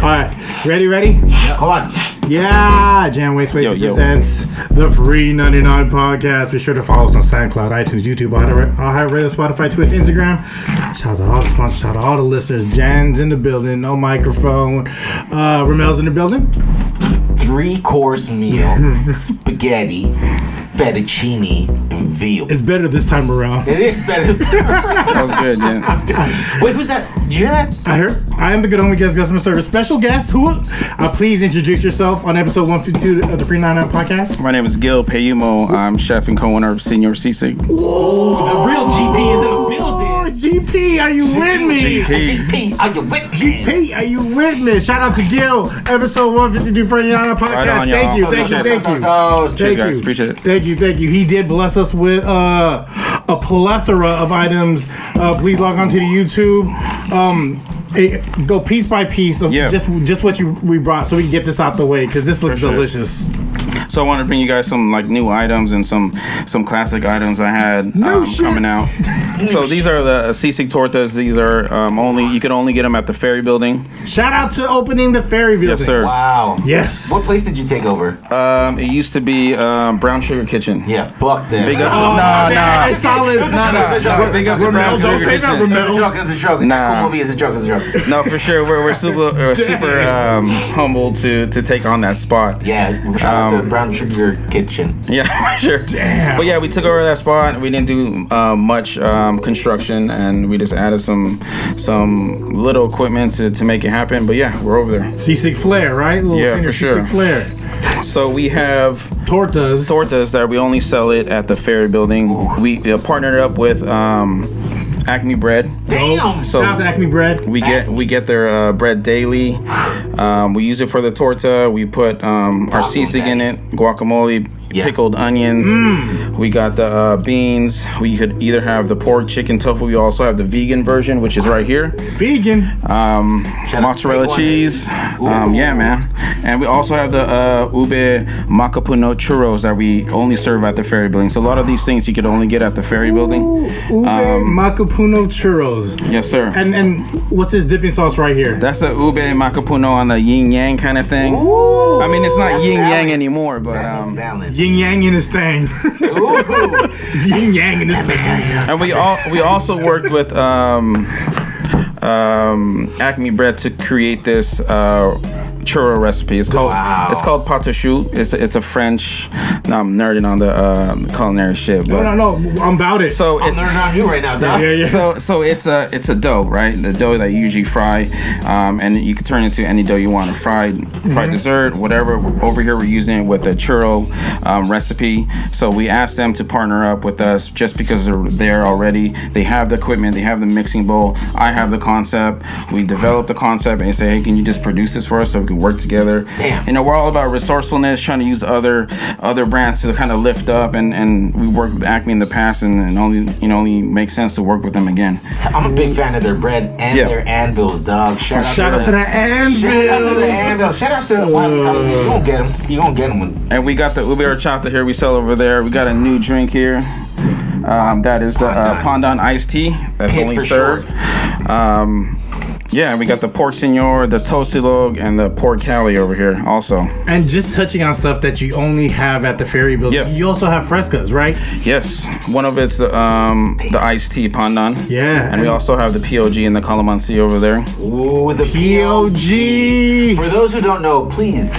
right, ready? Yeah. Hold on. Yeah, Swayze presents the FREE99 podcast. Be sure to follow us on SoundCloud, iTunes, YouTube, iHeartRadio, Spotify, Twitch, Instagram. Shout out to all the sponsors, shout out to all the listeners. Jan's in the building, no microphone. Rommel's in the building. 3-course meal, spaghetti, fettuccine, and veal. It's better this time around. It is better this time around. That was good, yeah. That's good. Wait, who's that? Did you hear that? I heard. I am the good homie guest customer service special guest. Who? Please introduce yourself on episode 152 of the FREE99 podcast. My name is Gil Payumo. I'm chef and co-owner of Señor Sisig. Whoa, the real GP is in the building. GP, are you with me? GP, are you with me? GP, are you with me? Shout out to Gil, episode 152 FREE99 podcast. Right on, y'all. Thank you. Cheers, guys. Appreciate it. Thank you. He did bless us with a plethora of items. Please log on to the YouTube. Go piece by piece of just what we brought, so we can get this out the way because this looks delicious. So I want to bring you guys some like new items and some classic items I had coming out. So these are the Sisig tortas. These are you can only get them at the Ferry Building. Shout out to opening the Ferry Building. Yes, sir. Wow. Yes. What place did you take over? It used to be Brown Sugar Kitchen. Yeah, fuck them. Big up. Nah. It's solid. It's a joke. Brown Don't Sugar say that, Kitchen. Romel. It's a joke. Nah. Cool movie is a joke. No, for sure. We're super humbled to take on that spot. Yeah, shout out to Brown Sugar Kitchen. Yeah, sure. Damn. But yeah, we took over that spot. We didn't do much construction, and we just added some little equipment to make it happen. But yeah, we're over there. Sisig Flair, right? Yeah, for sure. Sisig Flair. So we have tortas that we only sell it at the Ferry Building. Ooh. We partnered up with Acme Bread. Damn! So shout out to Acme Bread. We get their bread daily. We use it for the torta. We put our sisig in it, guacamole, pickled onions. We got the beans. We could either have the pork, chicken, tofu. We also have the vegan version, which is right here. Vegan. Mozzarella cheese. Yeah, man. And we also have the ube macapuno churros that we only serve at the Ferry Building. So a lot of these things you could only get at the Ferry Building. Ube macapuno churros. Yes, sir. And what's this dipping sauce right here? That's the ube macapuno on the yin yang kind of thing. Ooh, I mean, it's not yin yang anymore, but yin yang in his thing. Yin yang in his thing. And we also worked with Acme Bread to create this churro recipe. It's called pâte à choux. It's a French. Now I'm nerding on the culinary shit. But No, I'm about it. So I'm nerding on you right now, dog. Yeah. So it's a dough, right? The dough that you usually fry, and you can turn it into any dough you want. A fried dessert, whatever. Over here we're using it with a churro recipe. So we asked them to partner up with us just because they're there already. They have the equipment, they have the mixing bowl. I have the concept. We developed the concept and say, hey, can you just produce this for us so we can work together? Damn. You know, we're all about resourcefulness, trying to use other brands to kind of lift up, and we worked with Acme in the past, and only makes sense to work with them again. I'm a big fan of their bread and their anvils, dog. Shout out to the anvil. Shout out to the you gonna get them. And we got the ube horchata here we sell over there. We got a new drink here. That is the pandan iced tea. That's only served. Yeah, we got the pork señor, the tosilog, and the pork cali over here also. And just touching on stuff that you only have at the Ferry Building. Yep. You also have frescas, right? Yes. One of it's the iced tea pandan. Yeah. And we also have the POG and the calamansi over there. Ooh, the POG. For those who don't know, please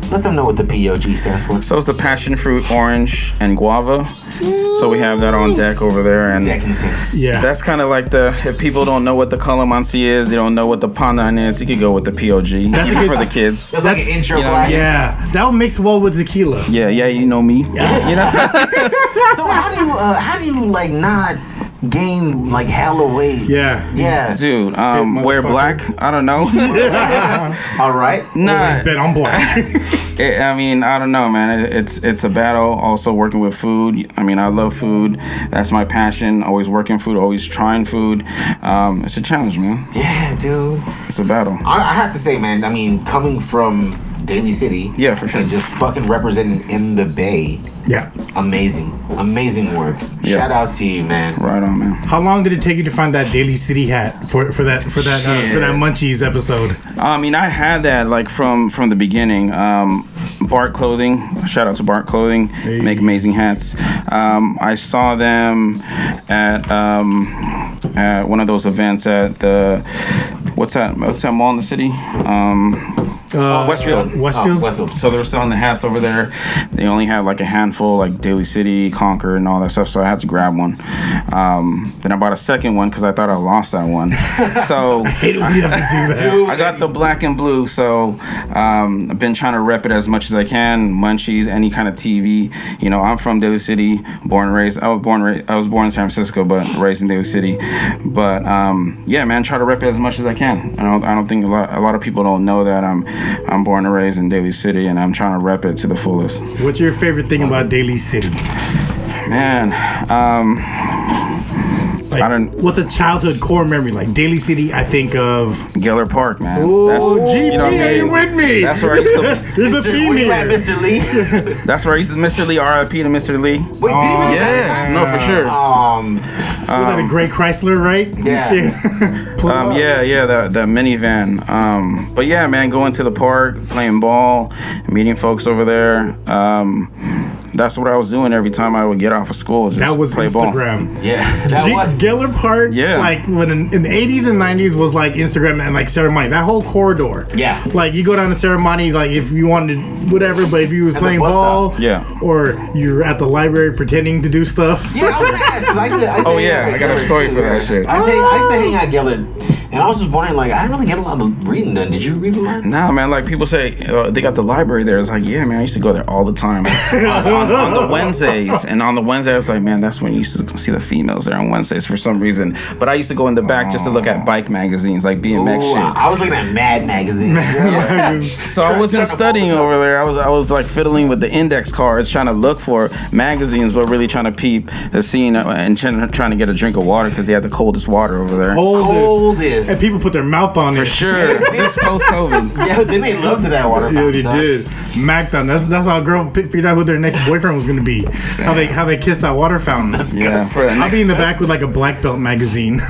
let them know what the POG stands for. So it's the passion fruit, orange, and guava. So we have that on deck over there, and that's kind of like if people don't know what the calamansi is, they don't know what the pandan is, you could go with the POG. That's for the kids. That's like an intro class. Yeah, that'll mix well with tequila. Yeah, you know me. Yeah. You know. So how do you like not gain like hella weight? Yeah. Dude, wear black? I don't know. All right. Nah. Always bet on black. I mean, I don't know, man. It's a battle. Also working with food. I mean, I love food. That's my passion. Always working food. Always trying food. It's a challenge, man. Yeah, dude. It's a battle. I have to say, man. I mean, coming from Daly City. Yeah, for sure. And just fucking representing in the Bay. Yeah. Amazing work. Yeah. Shout out to you, man. Right on, man. How long did it take you to find that Daly City hat for that Munchies episode? I mean, I had that like from the beginning. Bart Clothing, shout out to Bart Clothing, make amazing hats. I saw them at one of those events at the what's that mall in the city? Westfield. Westfield. So they were selling the hats over there. They only had like a handful, like Daly City, Concord, and all that stuff. So I had to grab one. Then I bought a second one because I thought I lost that one. So I hate when you have to do that. I got the black and blue. So I've been trying to rep it as much as I can. Munchies, any kind of TV. You know, I'm from Daly City, born and raised. I was born in San Francisco, but raised in Daly City. But yeah, man, try to rep it as much as I can. I don't think a lot of people don't know that I'm born and raised in Daly City, and I'm trying to rep it to the fullest. So what's your favorite thing about Daly City? Man, what's a childhood core memory? Like Daly City, I think of Geller Park, man. Oh, GP, are you with me? That's where I used to. There's a theme here. Mr. Lee. That's where I used to. Mr. Lee, R.I.P. to Mr. Lee. Wait, did you really Yeah, no, for sure. Was that a gray Chrysler, right? Yeah. Yeah, the minivan. But yeah, man, going to the park, playing ball, meeting folks over there. That's what I was doing every time I would get off of school. Just that was play Instagram. Ball. Yeah, that was. Geller Park, Yeah. like when in the 80s and 90s was like Instagram and like Ceremony. That whole corridor. Yeah. Like you go down to Ceremony, like if you wanted whatever, but if you was At playing the bus ball, stop. Yeah. or you're at the library pretending to do stuff. Yeah, I was gonna ask because I used to Oh yeah, I got a story for that shit. I used to hang out Geller. And I was just wondering, like, I didn't really get a lot of reading done. Did you read a lot? Nah, man, like people say, they got the library there. It's like, yeah, man, I used to go there all the time on the Wednesdays. And on the Wednesday, I was like, man, that's when you used to see the females there on Wednesdays for some reason. But I used to go in the back just to look at bike magazines, like BMX shit. I was looking at Mad Magazine. So I wasn't studying over there. I was like fiddling with the index cards, trying to look for magazines, but really trying to peep the scene and trying to get a drink of water because they had the coldest water over there. Coldest. And people put their mouth on For it. sure. This post-COVID. Yeah, they made love to that water Yeah, fountain. they did. Macdown. That's how a girl figured out who their next boyfriend was gonna be. How they kissed that water fountain. Yeah. For the I'll next, be in the back with like a black belt magazine.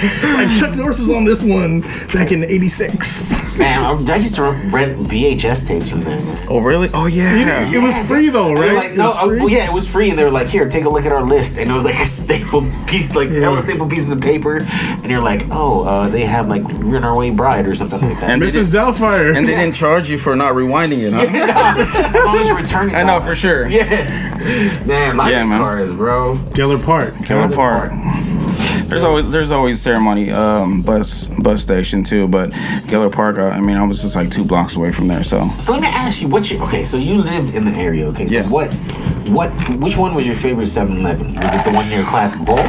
Like Chuck Norris was on this one back in '86. Man, I used to rent VHS tapes from there. oh, really? Oh, yeah. It was free though, They were right? like, It no, was free? well, yeah, it was free, and they were like, "Here, take a look at our list." And it was like a staple piece, like hella staple pieces of paper, and you're like, "Oh, they have like Runaway Bride or something like that." And Mrs. Doubtfire. And they didn't charge you for not rewinding it, huh? As long as you're returning. I know, for sure. Yeah, man, like Yeah, man. cars, bro. Geller Park. Geller Park. There's always Ceremony bus station too, but Geller Park, I mean, I was just like 2 blocks away from there, so. So let me ask you, okay, so you lived in the area, okay? So Yeah. which one was your favorite 7-Eleven? Was it the one near Classic Bowl,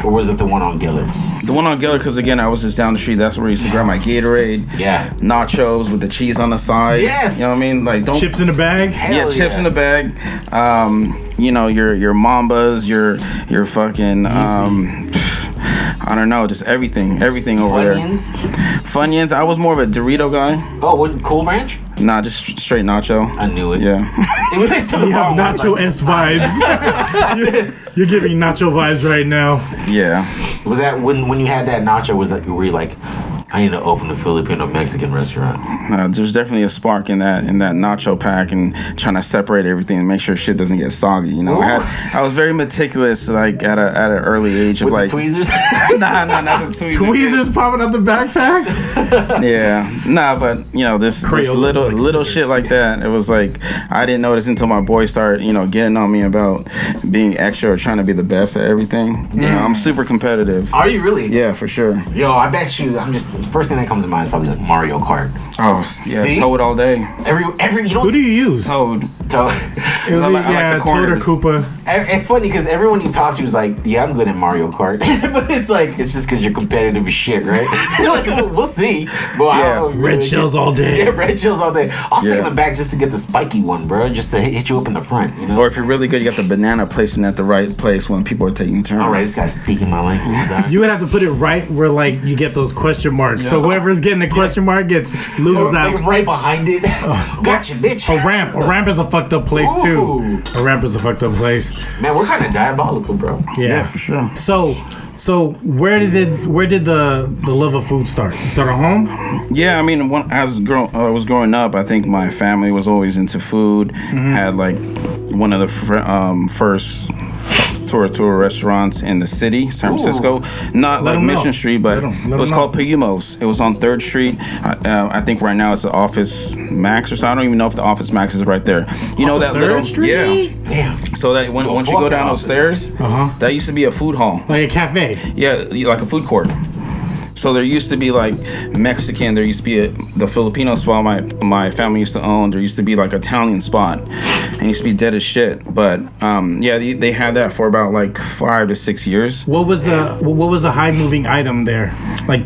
or was it the one on Geller? The one on Geller, because again, I was just down the street. That's where I used to grab my Gatorade. Yeah. Nachos with the cheese on the side. Yes. You know what I mean? Like, don't. Chips in the bag. Hell Chips in the bag. You know, your Mambas, your fucking I don't know, just everything over Funyuns? there. Funyuns. I was more of a Dorito guy. Oh, what, Cool Ranch? Nah, just straight nacho. I knew it. Yeah. You have nacho S vibes. You're giving nacho vibes right now. Yeah. Was that when you had that nacho? Were you like, I need to open a Filipino Mexican restaurant? There's definitely a spark in that nacho pack and trying to separate everything and make sure shit doesn't get soggy. You know, I was very meticulous, like at an early age of With like the tweezers? nah, not the tweezers. Tweezers popping out the backpack. Yeah, nah, but you know, this little shit like that. It was like I didn't notice until my boys started, you know, getting on me about being extra or trying to be the best at everything. You know, I'm super competitive. Are you really? Yeah, for sure. Yo, I bet you. The first thing that comes to mind is probably like Mario Kart. Oh yeah, See? Toad all day. Every you know. Who do you use? Toad. Toad. It was Toad or Koopa. It's funny because everyone you talk to is like, yeah, I'm good at Mario Kart. But it's like, it's just because you're competitive as shit, right? You're like, we'll see. But I don't know, red shells all day. Yeah, red shells all day. I'll stick in the back just to get the spiky one, bro. Just to hit you up in the front, you know? Or if you're really good, you got the banana placing at the right place when people are taking turns. All right, this guy's speaking my language. You would have to put it right where, like, you get those question marks. So whoever's getting the question mark loses out. Like right behind it. Gotcha, bitch. A ramp is a fucked up place too. A ramp is a fucked up place. Man, we're kind of diabolical, bro. Yeah, for sure. So where did the love of food start? Start at home? Yeah, I mean, when I was growing up, I think my family was always into food. Had like one of the first tour restaurants in the city, San Francisco. Not like Mission Street, but it was called Payumo's. It was on 3rd Street. I think right now it's the Office Max or so. I don't even know if the Office Max is right there. You know that little Street? Yeah. Damn. So that once you go down those stairs, that used to be a food hall. Like a cafe. Yeah, like a food court. So there used to be like Mexican. There used to be the Filipino spot my family used to own. There used to be like Italian spot, and it used to be dead as shit. But they had that for about like 5 to 6 years. What was the high moving item there? Like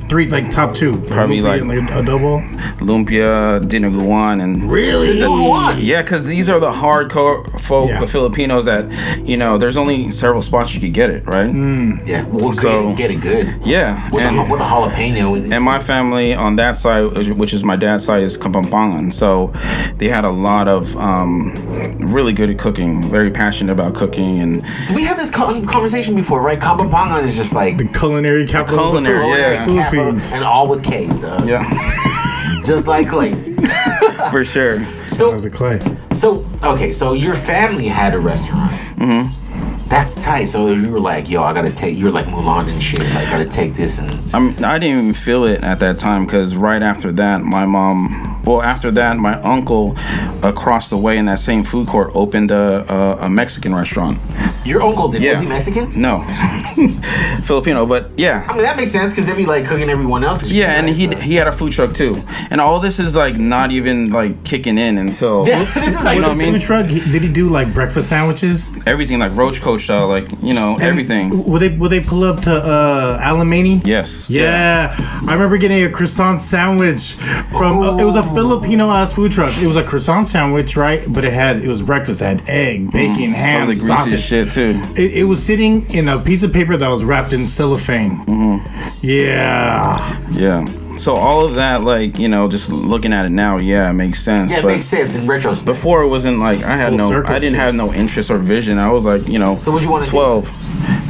top 2. Probably like adobo, lumpia, dinuguan, and really yeah, because these are the hardcore folk, the Filipinos that there's only several spots you could get it, right? Yeah, well, so get it good. Yeah, with the jalapeno. And my family on that side, which is my dad's side, is Kapampangan. So they had a lot of really good at cooking, very passionate about cooking. And we had this conversation before, right? Kapampangan is just like the culinary capital of the Philippines, and all with K's, though. Yeah, just like Clay. For sure. So was the Clay. So okay, so your family had a restaurant. That's tight. So you were like, yo, I gotta take. You're like Mulan and shit. Like, I gotta take this and. I didn't even feel it at that time because right after that, my uncle across the way in that same food court opened a Mexican restaurant. Your uncle did? Was he Mexican? No, Filipino. But yeah. I mean that makes sense because they'd be like cooking everyone else's. Yeah, and he had a food truck too. And all this is like not even like kicking in until. This is like food truck. Did he do like breakfast sandwiches? Everything like Roach Coach style, like everything. Will they pull up to Alamany? Yes. Yeah, I remember getting a croissant sandwich from. It was a Filipino ass food truck. It was a croissant sandwich, right? But it was breakfast. It had egg, bacon, ham, the sausage. Shit too. It was sitting in a piece of paper that was wrapped in cellophane. Yeah. So all of that, like, just looking at it now, it makes sense. Yeah, it makes sense in retrospect. Before it wasn't like I didn't have no interest or vision. I was like, So what you want to 12. do?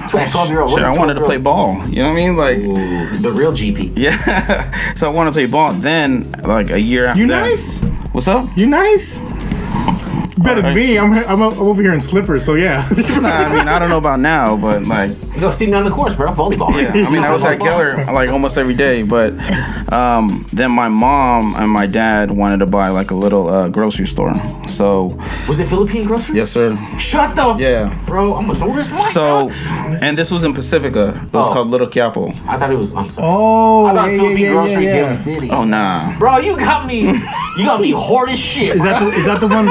12-year-old. Shit, I wanted to play ball. You know what I mean? Like the real GP. Yeah. So I wanted to play ball. Then, like a year after that. You nice? What's up? You nice? Better than me. I'm over here in slippers, so yeah. I mean, I don't know about now, but like. You go see me on the course, bro. Volleyball. Yeah, I mean, I was at Geller like almost every day, but then my mom and my dad wanted to buy like a little grocery store. So. Was it Philippine grocery? Yes, sir. Shut the. Yeah. Bro, I'm gonna throw this mic. So, and this was in Pacifica. It was called Little Quiapo. I thought it was. I'm sorry. Oh. I thought it was Philippine grocery Daly City. Oh nah. Bro, you got me hoard as shit. Is that the one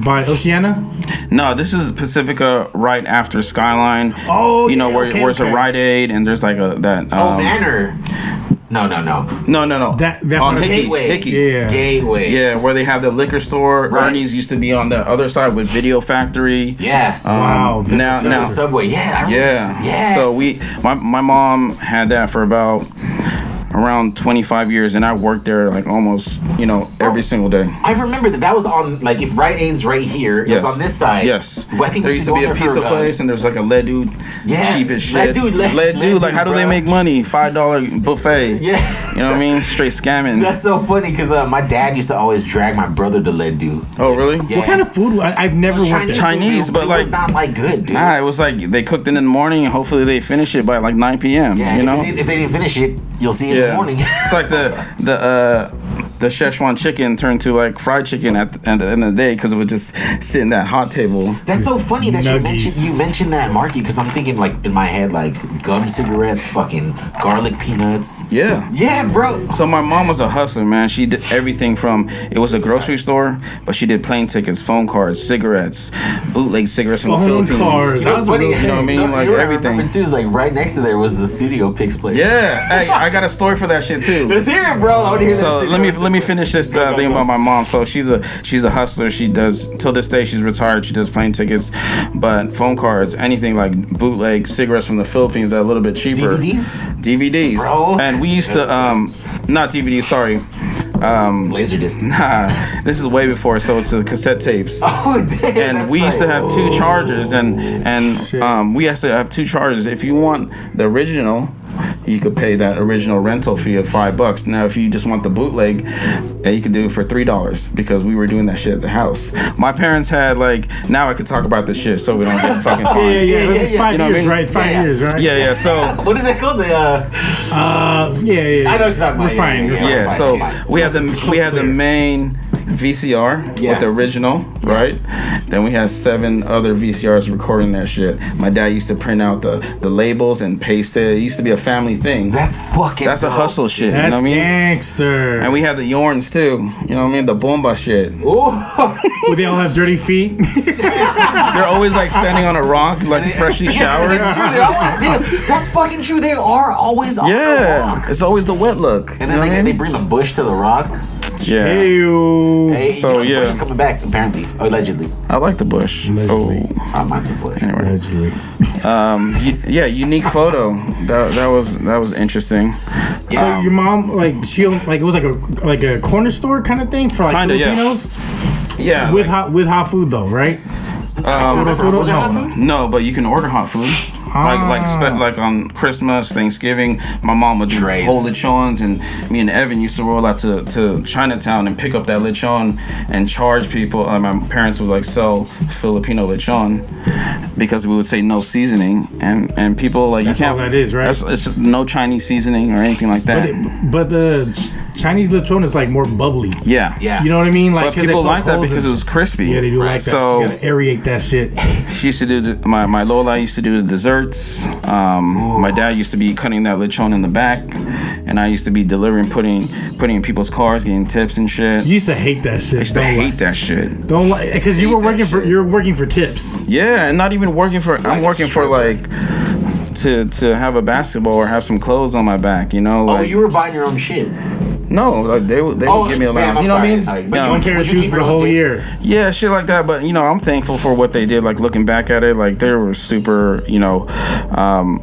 by Oceana? No, this is Pacifica right after Skyline. Oh, where it's a Rite Aid and there's like Manor. No. That on Gateway. Hickey. Yeah. Gateway. Yeah, where they have the liquor store. Right. Ernie's used to be on the other side with Video Factory. Yeah. Wow. Now Subway. Yeah. Yeah. So my mom had that for about around 25 years, and I worked there like almost every single day. I remember that was on like if Rite Aid's right here, it was on this side. Yes. I think there used to be a pizza place, and there's like a lead dude. Yeah. Cheap as shit. Lead dude. Like how do they make money? $5 buffet. Yeah. You know what I mean? Straight scamming. That's so funny because my dad used to always drag my brother to lead dude. Oh really? Yeah. What kind of food? I've never worked there. Chinese, but like it was not like good, dude. Nah, it was like they cooked it in the morning, and hopefully they finish it by like 9 p.m. Yeah. If they didn't finish it, you'll see it in the morning. It's like the the Szechuan chicken turned to like fried chicken at the end of the day because it would just sit in that hot table. That's so funny that you mentioned that, Marky, because I'm thinking like in my head like gum cigarettes, fucking garlic peanuts. Yeah, bro. So my mom was a hustler, man. She did everything from, it was a grocery store, but she did plane tickets, phone cards, cigarettes, bootleg cigarettes from the Philippines. Cards. That was funny. You know what I mean? Like everything. I remember too, is like right next to there was the Studio Pix place. Yeah, hey, I got a story for that shit too. Let's hear it, bro. I want to hear So that. let me finish this thing about my mom. So she's a hustler. She does till this day. She's retired. She does plane tickets, but phone cards, anything like bootleg cigarettes from the Philippines that are a little bit cheaper. DVDs, bro. And we used to not DVDs. Sorry. Laserdisc. Nah, this is way before. So it's the cassette tapes. Oh damn! And we used to have two chargers, and we used to have two chargers. If you want the original, you could pay that original rental fee of $5. Now, if you just want the bootleg, you could do it for $3 because we were doing that shit at the house. My parents had like, now I could talk about this shit so we don't get fucking fined. Yeah. 5 years, right? 5 years, right? Yeah. So what is that called? Yeah. I know what you're talking about. We're fine. Yeah. So we had the main VCR with the original, right? Then we had 7 other VCRs recording that shit. My dad used to print out the labels and paste it. It used to be a family thing. That's a hustle shit. That's you know what I mean? Gangster. And we had the Yorns too. You know what I mean? The bomba shit. Would they all have dirty feet? They're always like standing on a rock, like freshly showered. That's fucking true. They are always on the rock. It's always the wet look. And then they bring the bush to the rock. Yeah. Hey, so the bush is coming back apparently, allegedly. I like the bush. Allegedly. Oh. I like the bush. Anyway. Allegedly. Unique photo. That was interesting. So your mom, like, she owned, like, it was like a corner store kind of thing for like Kinda, Filipinos. Yeah. With hot food though, right? No, but you can order hot food. Like on Christmas, Thanksgiving, my mom would hold lechons, and me and Evan used to roll out to Chinatown and pick up that lechon and charge people. My parents would like sell Filipino lechon because we would say no seasoning, and people like that's you can't. All that is, right? It's no Chinese seasoning or anything like that. But the Chinese lechon is like more bubbly. Yeah. You know what I mean? Like, but people like that because it was crispy. Yeah, they do like that. So you gotta aerate that shit. She used to do my Lola used to do the desserts. My dad used to be cutting that lechon in the back, and I used to be delivering, putting in people's cars, getting tips and shit. You used to hate that shit. I used to hate that shit. Don't like, because you were working for tips. Yeah, and not even working for. I'm working for like to have a basketball or have some clothes on my back. You know. Like, you were buying your own shit. No, like they would give me a allowance. You know what I mean? Sorry. But you don't carry shoes for the whole year. Yeah, shit like that. But I'm thankful for what they did. Like looking back at it, like they were super,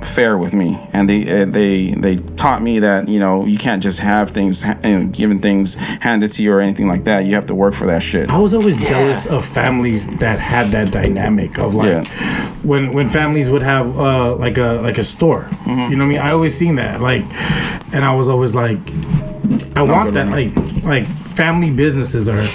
fair with me, and they taught me that you can't just have things, given things handed to you or anything like that. You have to work for that shit. I was always jealous of families that had that dynamic of like when families would have like a store. Mm-hmm. You know what I mean? I always seen that and I was always like, I want that, like family businesses are,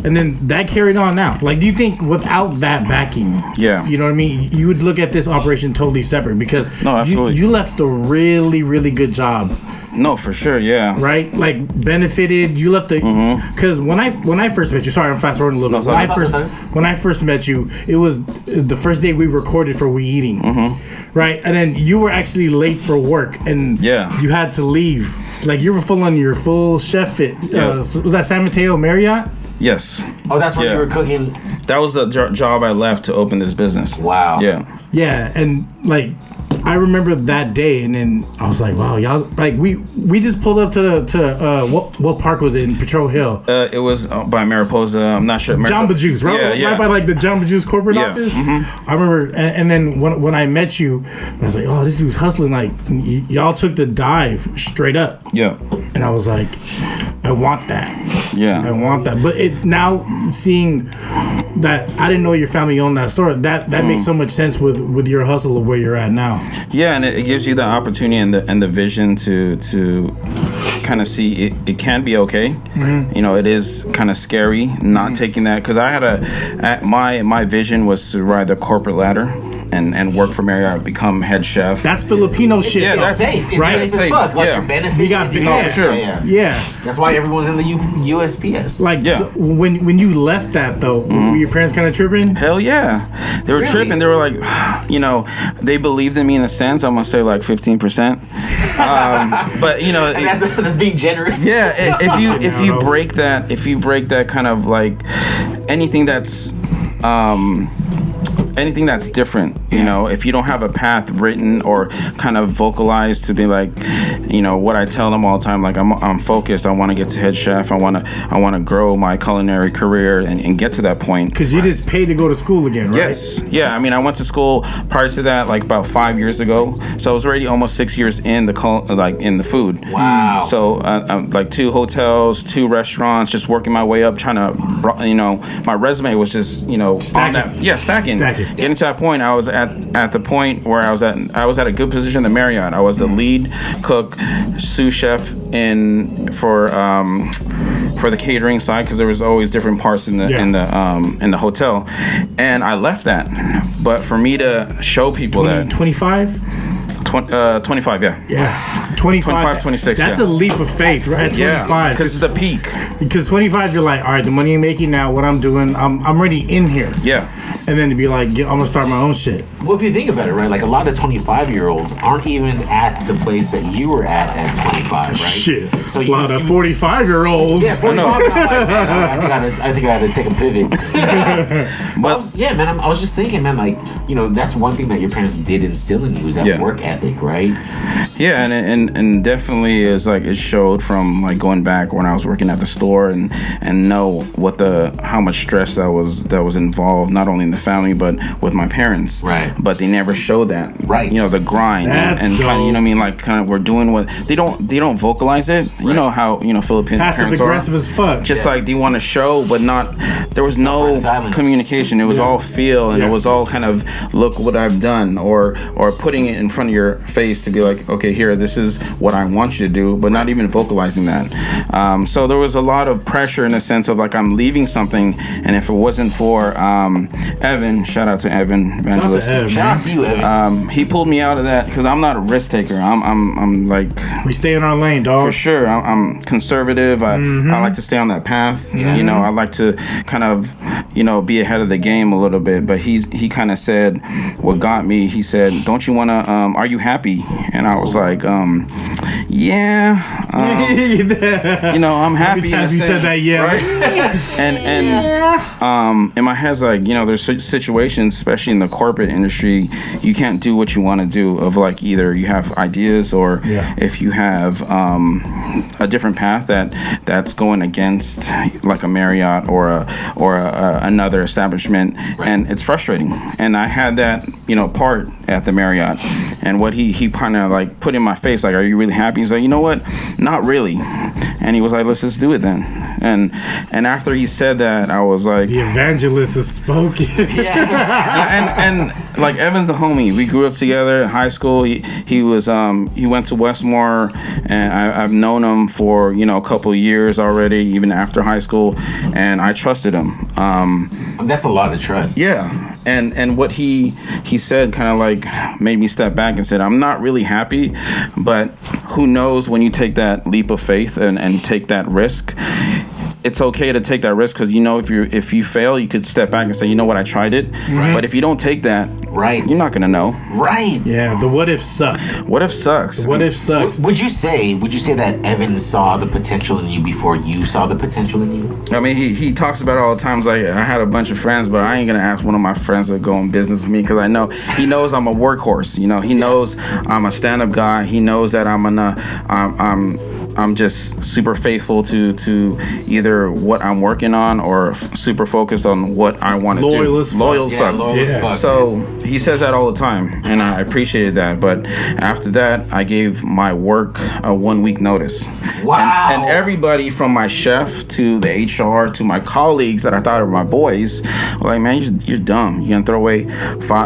and then that carried on now. Like, do you think without that backing, you know what I mean, you would look at this operation totally separate because you left a really, really good job. No, for sure, yeah. Right, like benefited. You left the because when I first met you. Sorry, I'm fast forwarding a little bit. When I first met you, it was the first day we recorded for We Eating, right? And then you were actually late for work, and you had to leave. Like you were full on your full chef fit. Was that San Mateo Marriott? Yes. Oh, that's when you were cooking. That was the job I left to open this business. Wow. Yeah. Yeah, and like I remember that day, and then I was like, "Wow, y'all!" Like we just pulled up to what park was it in Petro Hill? It was by Mariposa. I'm not sure. Jamba Juice, right? Yeah. Right by like the Jamba Juice corporate office. I remember, and then when I met you, I was like, "Oh, this dude's hustling!" Like y'all took the dive straight up. Yeah. And I was like, "I want that." Yeah. I want that. But now seeing that, I didn't know your family owned that store. That makes so much sense with your hustle of where you're at now. Yeah, and it gives you the opportunity and the vision to kind of see it can be okay. It is kind of scary not taking that, because I had my vision was to ride the corporate ladder. and work for Marriott, become head chef. That's Filipino shit. Yeah, that's safe. It's right? safe as fuck. Like your benefits. We got for sure. Yeah. That's why everyone's in the USPS. Like so when you left that though, were your parents kind of tripping? Hell yeah, they were tripping. They were like, they believed in me in a sense. I'm gonna say like 15%. But and that's being generous. Yeah, if you break that kind of like anything that's different, if you don't have a path written or kind of vocalized to be like, what I tell them all the time, like I'm focused. I want to get to head chef. I want to grow my culinary career and get to that point. Because you just paid to go to school again, right? Yes. Yeah. I mean, I went to school prior to that, like about 5 years ago. So I was already almost 6 years in the food. Wow. So like 2 hotels, 2 restaurants, just working my way up, trying to, my resume was just, stacking. Getting to that point, I was at the point where I was at a good position in the Marriott. I was the lead cook, sous chef for the catering side, because there was always different parts in the hotel, and I left that. But for me to show people 25, 25, yeah, 25, 26. That's a leap of faith, right? 25, yeah, because it's the peak. Because 25, you're like, all right, the money you're making now, what I'm doing, I'm already in here. Yeah. And then to be like, I'm gonna start my own shit. Well, if you think about it, right, like a lot of 25-year-olds aren't even at the place that you were at 25, right? Shit. So a lot of 45-year-olds. Yeah, 45. I think I had to take a pivot. But man, I was just thinking, man, like, that's one thing that your parents did instill in you is that work ethic, right? Yeah, and definitely is like it showed from like going back when I was working at the store and know how much stress that was involved, not only in the family but with my parents. Right. But they never showed that. Right. The grind and kind of, what I mean, like kind of we're doing what they don't vocalize it. Right. You know how Filipino parents are passive aggressive as fuck. Just like they want to show, but not. There was no communication. It was all feel, and it was all kind of look what I've done, or putting it in front of your face to be like, okay, here, this is what I want you to do, but not even vocalizing that. So there was a lot of pressure in the sense of like I'm leaving something, and if it wasn't for Evan, shout out to Evan, evangelist. Shout out to you, Evan. He pulled me out of that because I'm not a risk taker. I'm like, we stay in our lane, dog. For sure. I'm conservative. I like to stay on that path. Yeah. I like to kind of be ahead of the game a little bit. But he kind of said what got me. He said, "Don't you want to? Are you happy?" And I was like, "Yeah." I'm happy. How many times you said that? Yeah. Right? and in my head's like, there's situations, especially in the corporate industry, you can't do what you want to do. Of like either you have ideas or if you have a different path that's going against like a Marriott or another establishment, and it's frustrating. And I had that part at the Marriott, and what he kind of like put in my face, like, are you really happy? He's like, you know what, not really. And he was like, let's just do it then. And after he said that, I was like, the evangelist has spoken. and like Evan's a homie. We grew up together in high school. He went to Westmore, and I've known him for a couple of years already, even after high school, and I trusted him. That's a lot of trust. Yeah, and what he said kind of like made me step back and said, I'm not really happy, but who knows, when you take that leap of faith and take that risk, it's okay to take that risk, because if you fail, you could step back and say, you know what, I tried it. Right. But if you don't take that, you're not gonna know. Right. Yeah. The what if sucks. What if sucks. The what if sucks. Would you say that Evan saw the potential in you before you saw the potential in you? I mean, he talks about it all the times. Like, I had a bunch of friends, but I ain't gonna ask one of my friends to go in business with me, because I know he knows I'm a workhorse. He knows I'm a stand-up guy. He knows that I'm just super faithful to either what I'm working on or super focused on what I want to do. Loyal as fuck. So he says that all the time, and I appreciated that. But after that, I gave my work a 1 week notice. Wow. And everybody from my chef to the HR to my colleagues that I thought were my boys were like, man, you're dumb. You're gonna throw away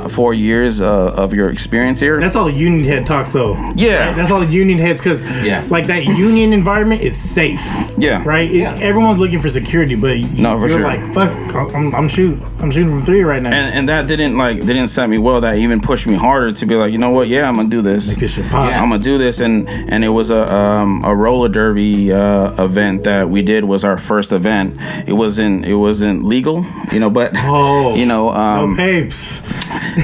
4 years of your experience here. That's all union head talks, though. Yeah. Right? That's all union heads, because like that union union environment, it's safe. Yeah. Right? Everyone's looking for security, but you're sure. like, fuck, I'm shooting from 3 right now. And that didn't set me well. That even pushed me harder to be like, you know what? Yeah, I'm gonna do this. Make this shit pop. I'm gonna do this. And it was a roller derby event that we did. Was our first event. It wasn't legal, but no papes.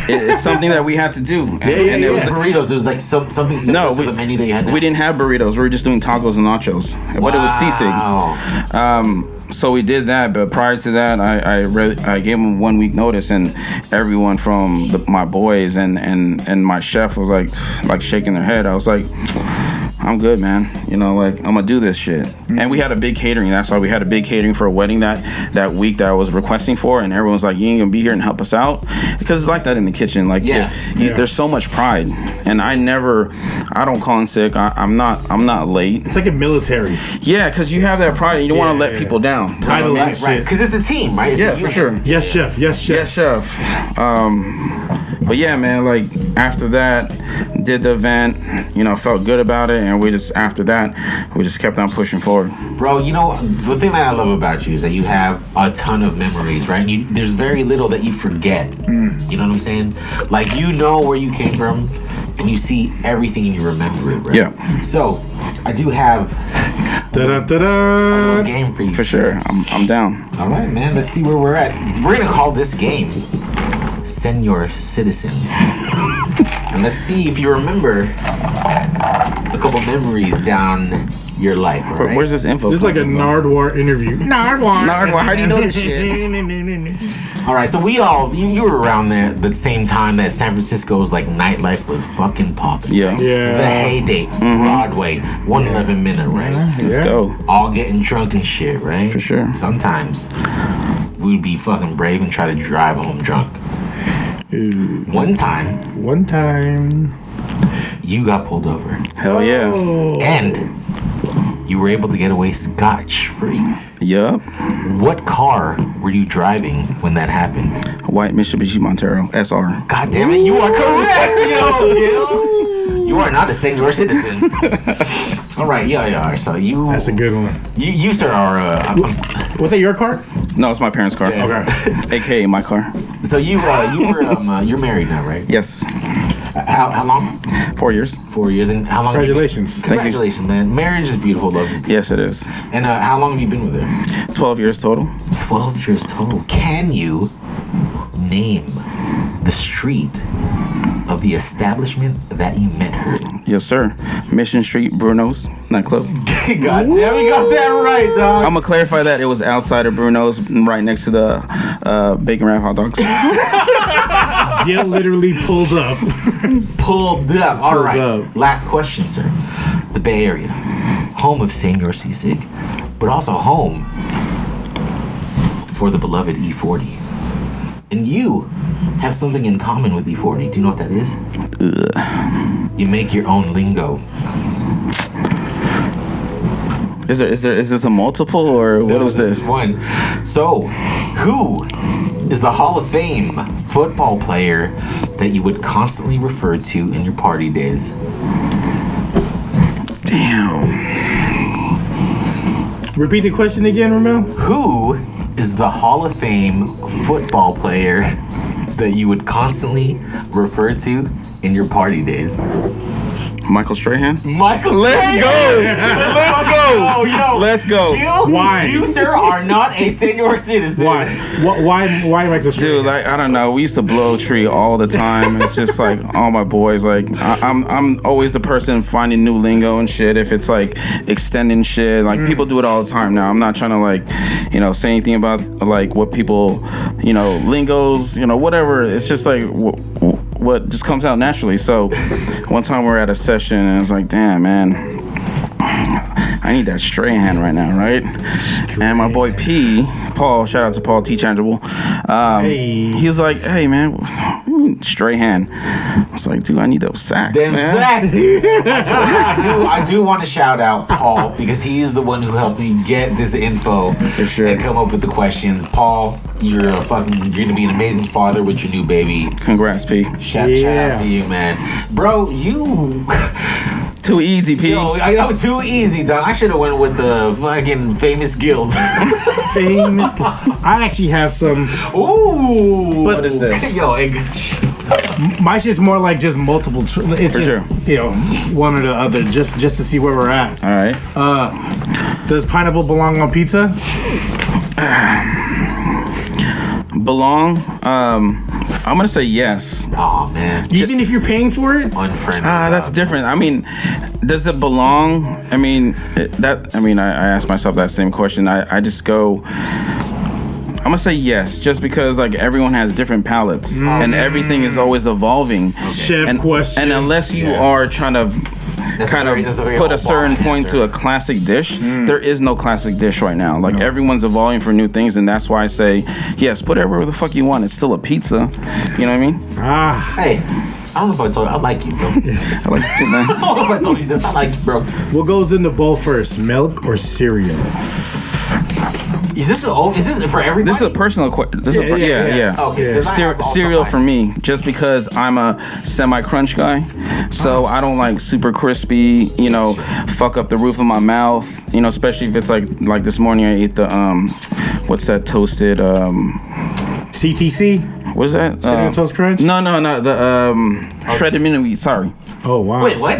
it's something that we had to do. And it was burritos. It was like something similar to the menu that you had. We didn't have burritos. We were just doing tacos and nachos. But it was Sisig. So we did that, but prior to that, I gave them 1 week notice, and everyone from my boys and my chef was like shaking their head. I was like, I'm good, man. I'm gonna do this shit. Mm-hmm. And we had a big catering. That's why we had a big catering for a wedding that week that I was requesting for, and everyone's like, you ain't gonna be here and help us out? Because it's like that in the kitchen. There's so much pride, and I don't call in sick. I'm not late. It's like a military. Yeah, because you have that pride, and you don't want to let people down. Title right? Because it's a team, right? Yeah, for sure. Yes, chef. Yes, chef. Yes, chef. But yeah, man, like after that, did the event, felt good about it, and we just kept on pushing forward. Bro, the thing that I love about you is that you have a ton of memories, right? And there's very little that you forget. You know what I'm saying? Like, where you came from, and you see everything and you remember it, right? Yeah. So, I do have a little game for you. For sure. I'm down. All right, man. Let's see where we're at. We're going to call this game Señor Citizen. And let's see if you remember a couple memories down your life. Right? Where's this info? This is like a Nardwar interview. Nardwar, how do you know this shit? All right, so you were around there the same time that San Francisco's nightlife was fucking popping. Yeah. The heyday, Broadway, 111 Minute, right? Let's go. All getting drunk and shit, right? For sure. Sometimes we'd be fucking brave and try to drive home drunk. One time, you got pulled over. Hell yeah. And you were able to get away scotch-free. Yup. What car were you driving when that happened? White Mitsubishi Montero SR. God damn it, you are correct, yo! You are not a Señor Citizen. All right, yeah. So you... That's a good one. You sir, are... Was that your car? No, it's my parents' car. Yes. Okay. AKA my car. So you're married now, right? Yes. How long? 4 years. 4 years. And how long? Congratulations. Congratulations, man. Marriage is beautiful, love. Yes, it is. And how long have you been with her? 12 years total. 12 years total. Can you name the street of the establishment that you met her in? Yes, sir. Mission Street Bruno's nightclub. God damn, we got that right, dog. I'm gonna clarify that it was outside of Bruno's, right next to the bacon wrap hot dogs. Yeah, literally pulled up. All right. Last question, sir. The Bay Area, home of Señor Sisig, but also home for the beloved E40. And you have something in common with E40. Do you know what that is? You make your own lingo. Is this a multiple or what is this? This is one. So, who is the Hall of Fame football player that you would constantly refer to in your party days? Damn. Repeat the question again, Rommel. Who is the Hall of Fame football player that you would constantly refer to in your party days? Michael Strahan. Let's go. Let's go. Why? You, sir, are not a Señor Citizen. Why Michael Strahan? Dude, I don't know. We used to blow tree all the time. It's just all my boys. I'm always the person finding new lingo and shit. If it's extending shit, people do it all the time now. I'm not trying to say anything about what people, lingos, whatever. It's just what just comes out naturally. So one time we're at a session and it's damn, man, I need that Strahan right now, right? And my boy Paul, shout out to Paul T. Changeable. He was like, hey, man, Strahan. I was like, dude, I need those sacks, Them man. Sacks. I do want to shout out Paul because he is the one who helped me get this info For sure. and come up with the questions. Paul, you're gonna be an amazing father with your new baby. Congrats, P. Shout out to you, man. Bro, you Too easy, P. Yo, I know, too easy, dog. I should have went with the fucking famous Gills. Famous. I actually have some. Ooh. What is this? Yo, My shit's more like just multiple. It's For just, sure. you know, one or the other, just to see where we're at. All right. Does pineapple belong on pizza? Belong? I'm gonna say yes. Oh man. Even if you're paying for it? Unfriendly. That's different. I mean, does it belong? I mean, I asked myself that same question. I just go. I'm gonna say yes, just because like everyone has different palates and everything is always evolving. Chef question. And unless you are trying to put a certain point to a classic dish, there is no classic dish right now. Like everyone's evolving for new things, and that's why I say yes, put it wherever the fuck you want. It's still a pizza. You know what I mean? Hey, I don't know if I told you. I like you, bro. I like it too, man. I don't know if I told you this. I like you, bro. What goes in the bowl first, milk or cereal? Is this for everybody? This is a personal question. Yeah. Okay. Cereal for me, just because I'm a semi-crunch guy, so I don't like super crispy. You know, fuck up the roof of my mouth. You know, especially if it's like this morning I ate the what's that toasted CTC? What is that? Cinnamon Toast Crunch? No, the shredded mini wheat. Sorry. Oh wow. Wait, what?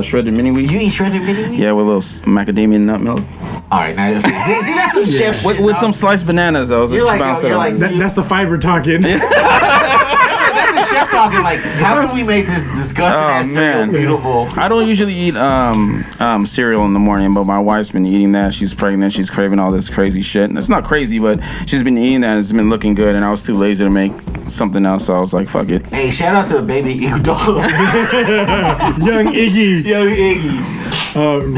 Shredded mini wheat. You eat shredded mini wheat? Yeah, with a little macadamia nut milk. All right, now see that's some chef shit. With some sliced bananas, though. You're like That's the fiber talking. that's the chef talking. Like, how can we make this disgusting ass cereal beautiful? I don't usually eat cereal in the morning, but my wife's been eating that. She's pregnant. She's craving all this crazy shit. And it's not crazy, but she's been eating that. And it's been looking good. And I was too lazy to make something else, so I was like, fuck it. Hey, shout out to baby Iguodala. Young Iggy. Young Iggy.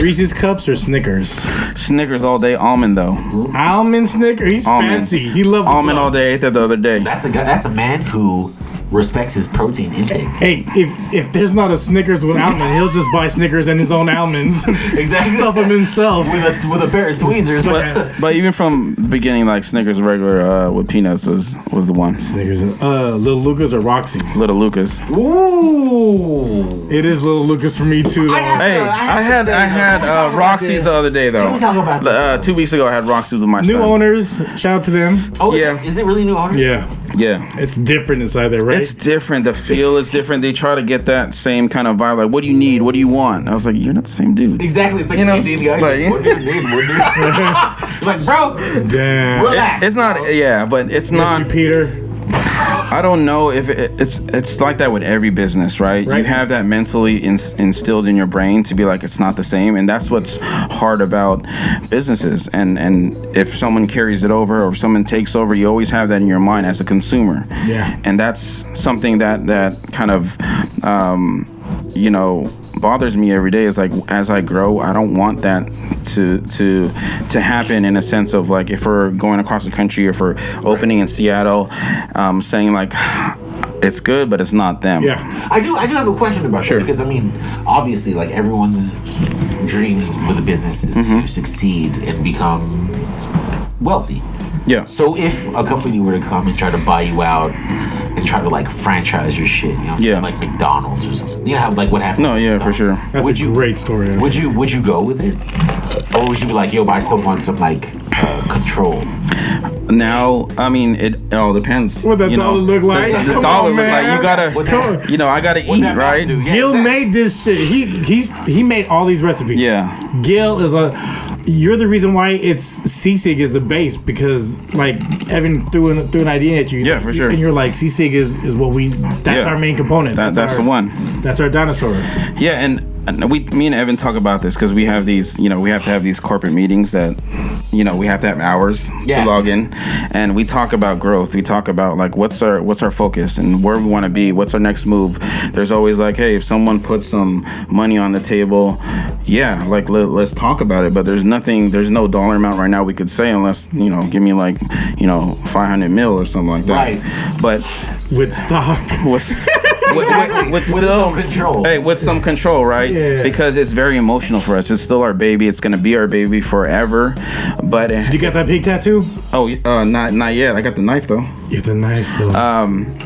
Reese's Cups or Snickers? Snickers all day, almond though. Almond Snicker? He's Almond. fancy. He loves almond all day. I ate that the other day. That's a man who respects his protein intake. Hey, if there's not a Snickers with almond, he'll just buy Snickers and his own almonds. Exactly. Stuff them himself. With a pair of tweezers. But even from the beginning, like Snickers regular with peanuts was the one. Snickers. Little Lucas or Roxy? Little Lucas. Ooh. It is Little Lucas for me too. Though. I had Roxy's the other day though. Can we talk about that? 2 weeks ago, I had Roxy's with my New son. owners. Shout out to them. Oh Yeah. Is it really new owners? Yeah. Yeah. It's different inside there, right? It's different. The feel is different. They try to get that same kind of vibe. Like, what do you need? What do you want? I was like, you're not the same dude. Exactly. It's like You know, Indian guys. like- What do you need? What do you need? It's like, bro, Damn. relax. It's not. Yeah, but it's Miss not. you, Peter. I don't know if it's like that with every business, right? Right. You have that mentally instilled in your brain to be like it's not the same, and that's what's hard about businesses. And if someone carries it over or if someone takes over, you always have that in your mind as a consumer. Yeah. And that's something that kind of bothers me every day. Is like as I grow, I don't want that to happen in a sense of like if we're going across the country, if we're opening in Seattle, saying like it's good but it's not them. Yeah. I do have a question about that because I mean, obviously, like everyone's dreams with a business is to succeed and become wealthy. Yeah. So if a company were to come and try to buy you out and try to like franchise your shit, you know, Yeah. like McDonald's or something, you know how like what happened? No, with yeah, for McDonald's? sure. That's Would a you- great story. Would you go with it, or would you be like, yo, but I still want some like control? Now, I mean, it all depends. What that dollar look like? The Come dollar on, look like man. you gotta, What that- I gotta What eat, that right? do? Yeah, Gil exactly. made this shit. He made all these recipes. Yeah. Gil is you're the reason why it's Sisig is the base because like Evan threw an idea at you. Yeah, for sure. And you're like Sisig is what that's Yeah. our main component. That's our, the one. That's our dinosaur. Yeah, and me and Evan talk about this because we have these, we have to have these corporate meetings that, we have to have hours Yeah. to log in, and we talk about growth. We talk about like what's our focus and where we want to be. What's our next move? There's always like, hey, if someone puts some money on the table, yeah, like let's talk about it. But there's no dollar amount right now we could say unless give me like 500 mil or something like that. Right. But With stock. with With some control. Hey, with some control, right? Yeah. Because it's very emotional for us. It's still our baby. It's gonna be our baby forever. But You got that pig tattoo? not yet. I got the knife though. You have the knife though.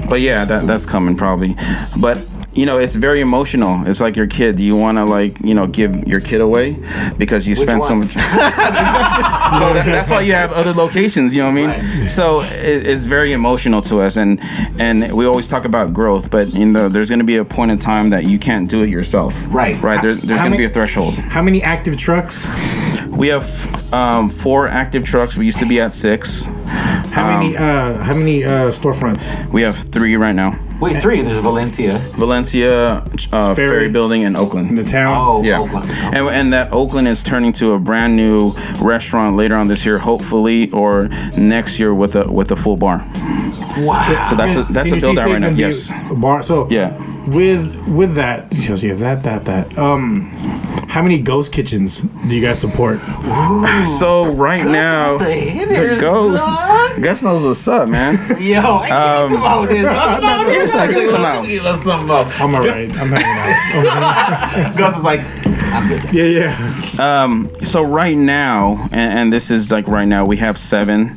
But yeah, that's coming probably. But it's very emotional. It's like your kid. Do you want to like, give your kid away because you spend so much? So that's why you have other locations. You know what I mean? Right. So it's very emotional to us, and we always talk about growth, but there's going to be a point in time that you can't do it yourself. Right. There's going to be a threshold. How many active trucks? We have 4 active trucks. We used to be at 6. How many storefronts? We have 3 right now. Wait, 3? There's Valencia, Ferry Building, and Oakland. In the town? Oh, yeah. Oakland. And that Oakland is turning to a brand new restaurant later on this year, hopefully, or next year with a full bar. Wow. So that's a build out right now. Yes. Bar. So yeah. With that, how many ghost kitchens do you guys support? Ooh. So right now, the ghost. Gus knows what's up, man. Yo, I give me some out. Give us some out. I'm alright. I'm hanging out. Gus is like, I'm good. Yeah. So right now, and this is like right now, we have 7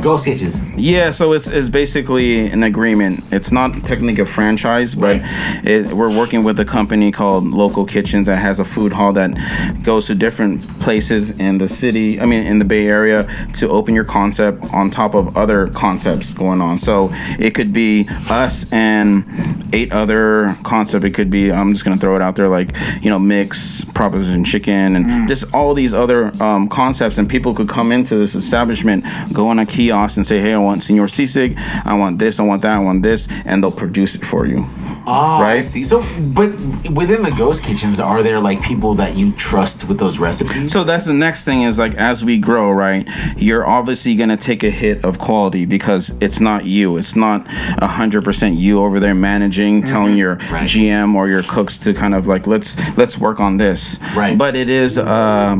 ghost kitchens. Yeah. So it's basically an agreement. It's not technically a franchise, but we're working with a company called Local Kitchens that has a food hall that goes to different places in the city. I mean, in the Bay Area, to open your concept on top of other concepts going on. So it could be us and 8 other concepts. It could be, I'm just gonna throw it out there, like mix, proposition chicken, and just all these other concepts. And people could come into this establishment, go on a kiosk, and say, "Hey, I want Señor Sisig. I want this. I want that. I want this," and they'll produce it for you. Oh, right. I see. So, but within the ghost kitchens, are there like people that you trust with those recipes? So that's the next thing is like as we grow, right? You're obviously gonna take a hit of quality because it's not you. It's not 100% you over there managing, telling your GM or your cooks to kind of like let's work on this. Right. But it is a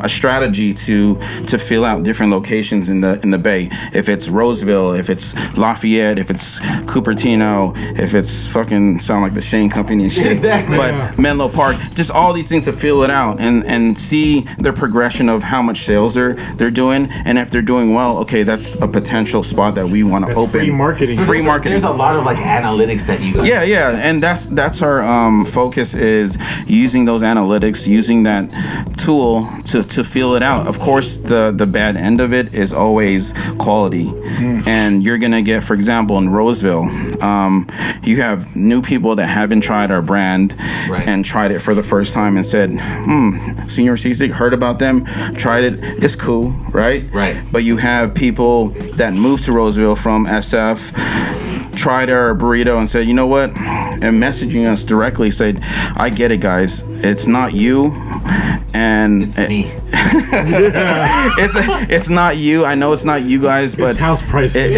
strategy to fill out different locations in the Bay. If it's Roseville, if it's Lafayette, if it's Cupertino, if it's fucking sound like the Shane Company and shit. Exactly. But Menlo Park, just all these things to fill it out and see the progression of how much sales they're doing, and if they're doing well, okay, that's a potential spot that we want to open. Free marketing. So free marketing. There's a lot of like analytics that you guys. Yeah, and that's our focus is using those analytics, using that tool to feel it out. Of course, the bad end of it is always quality, and you're gonna get, for example, in Roseville, you have new people that haven't tried our brand and tried it for the first time and said, Señor Sisig, heard about them, tried it, it's cool, right? But you have people that moved to Roseville from SF, tried our burrito and said, you know what, and messaging us directly said, I get it, guys, it's not you, and it's me. it's not you. I know it's not you guys, but it's house prices.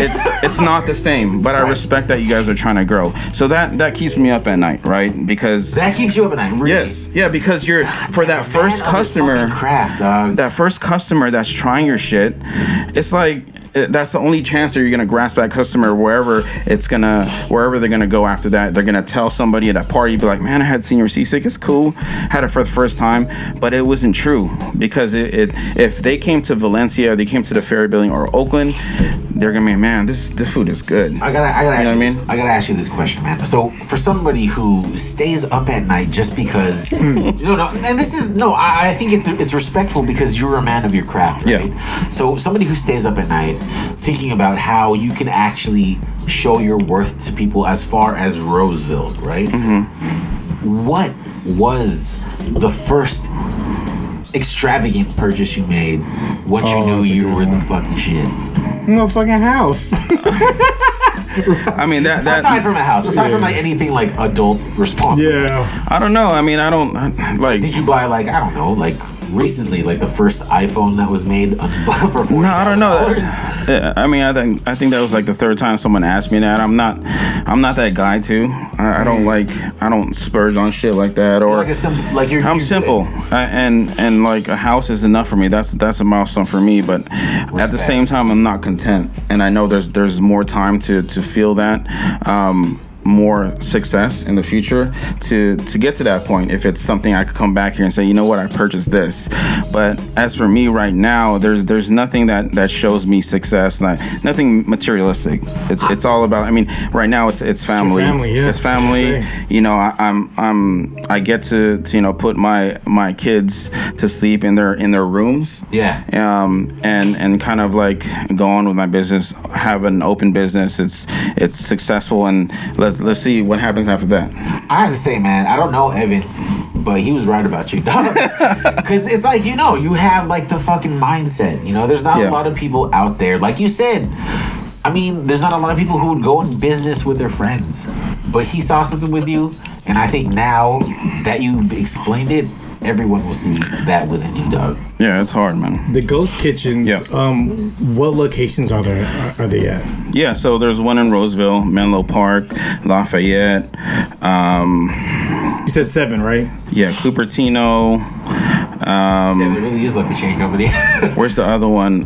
It's not the same. But I respect that you guys are trying to grow. So that keeps me up at night, right? Because that keeps you up at night. Really? Yes, yeah. Because you're for that first customer, craft, dog. That first customer that's trying your shit. It's like that's the only chance that you're gonna grasp that customer wherever they're gonna go after that. They're gonna tell somebody at a party, be like, man, I had Señor Sisig, it's cool, had it for the first time, but it wasn't true because if they came to Valencia, or they came to the Ferry Building or Oakland, they're gonna be, man, this food is good. I gotta ask you this question, man. So for somebody who stays up at night just because I think it's respectful because you're a man of your craft, right? Yeah. So somebody who stays up at night thinking about how you can actually show your worth to people as far as Roseville, right? What was the first extravagant purchase you made once you knew you were the fucking shit? No fucking house. I mean that aside from a house, aside from like anything like adult responsible. Yeah. I don't know. I mean, I don't like. Did you buy like, I don't know, like recently, like the first iPhone that was made for $40,000? No, I don't know. I mean, I think that was like the third time someone asked me that. I'm not that guy too. I don't splurge on shit like that. Or I'm simple, and like a house is enough for me. That's a milestone for me. But at the same time, I'm not content, and I know there's more time to feel that. more success in the future to get to that point. If it's something I could come back here and say, you know what, I purchased this. But as for me right now, there's nothing that shows me success, nothing materialistic. It's all about, I mean, right now it's family. It's family. You know, I get to you know, put my kids to sleep in their rooms. Yeah. And kind of like go on with my business, have an open business. It's successful, and let's see what happens after that. I have to say, man, I don't know Evan, but he was right about you. Because it's like, you know, you have like the fucking mindset. You know, there's not a lot of people out there, like you said. I mean, there's not a lot of people who would go in business with their friends. But he saw something with you, and I think now that you've explained it, everyone will see that within you, dog. Yeah, it's hard, man. The ghost kitchens. Yeah. What locations are they at? Yeah, so there's one in Roseville, Menlo Park, Lafayette. You said 7, right? Yeah, Cupertino. Yeah, there really is like the chain company. Where's the other one?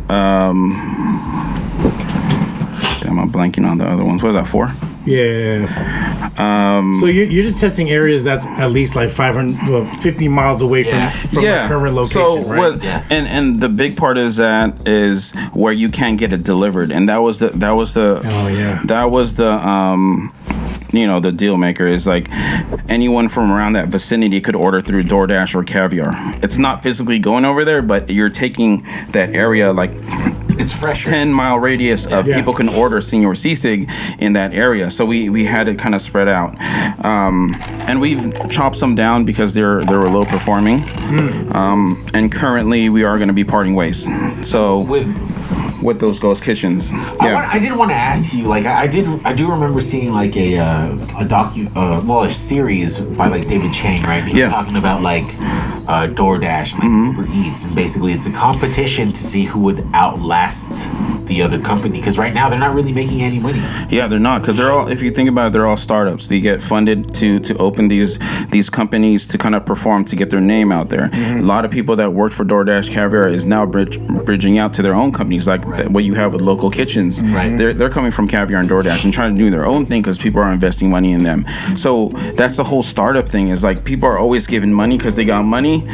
Damn, I'm blanking on the other ones. What is that, 4? Yeah. So you're just testing areas that's at least like 50 miles away from the current location, so right? And the big part is where you can't get it delivered, and that was the you know, the deal maker is like anyone from around that vicinity could order through DoorDash or Caviar. It's not physically going over there, but you're taking that area, like it's fresh 10-mile radius of people can order Señor Sisig in that area. So we had it kind of spread out, and we've chopped some down because they were low performing, and currently we are going to be parting ways. So with those ghost kitchens. I did want to ask you, like, I do remember seeing like a series by like David Chang, right? He was talking about like DoorDash and like Uber Eats, and basically it's a competition to see who would outlast the other company, because right now they're not really making any money. Yeah, they're not, because they're all, if you think about it, they're all startups. They get funded to open these companies to kind of perform, to get their name out there. A lot of people that worked for DoorDash, Caviar is now bridging out to their own companies, like what you have with local kitchens. They're coming from Caviar and DoorDash and trying to do their own thing because people are investing money in them. So that's the whole startup thing, is like people are always giving money because they got money,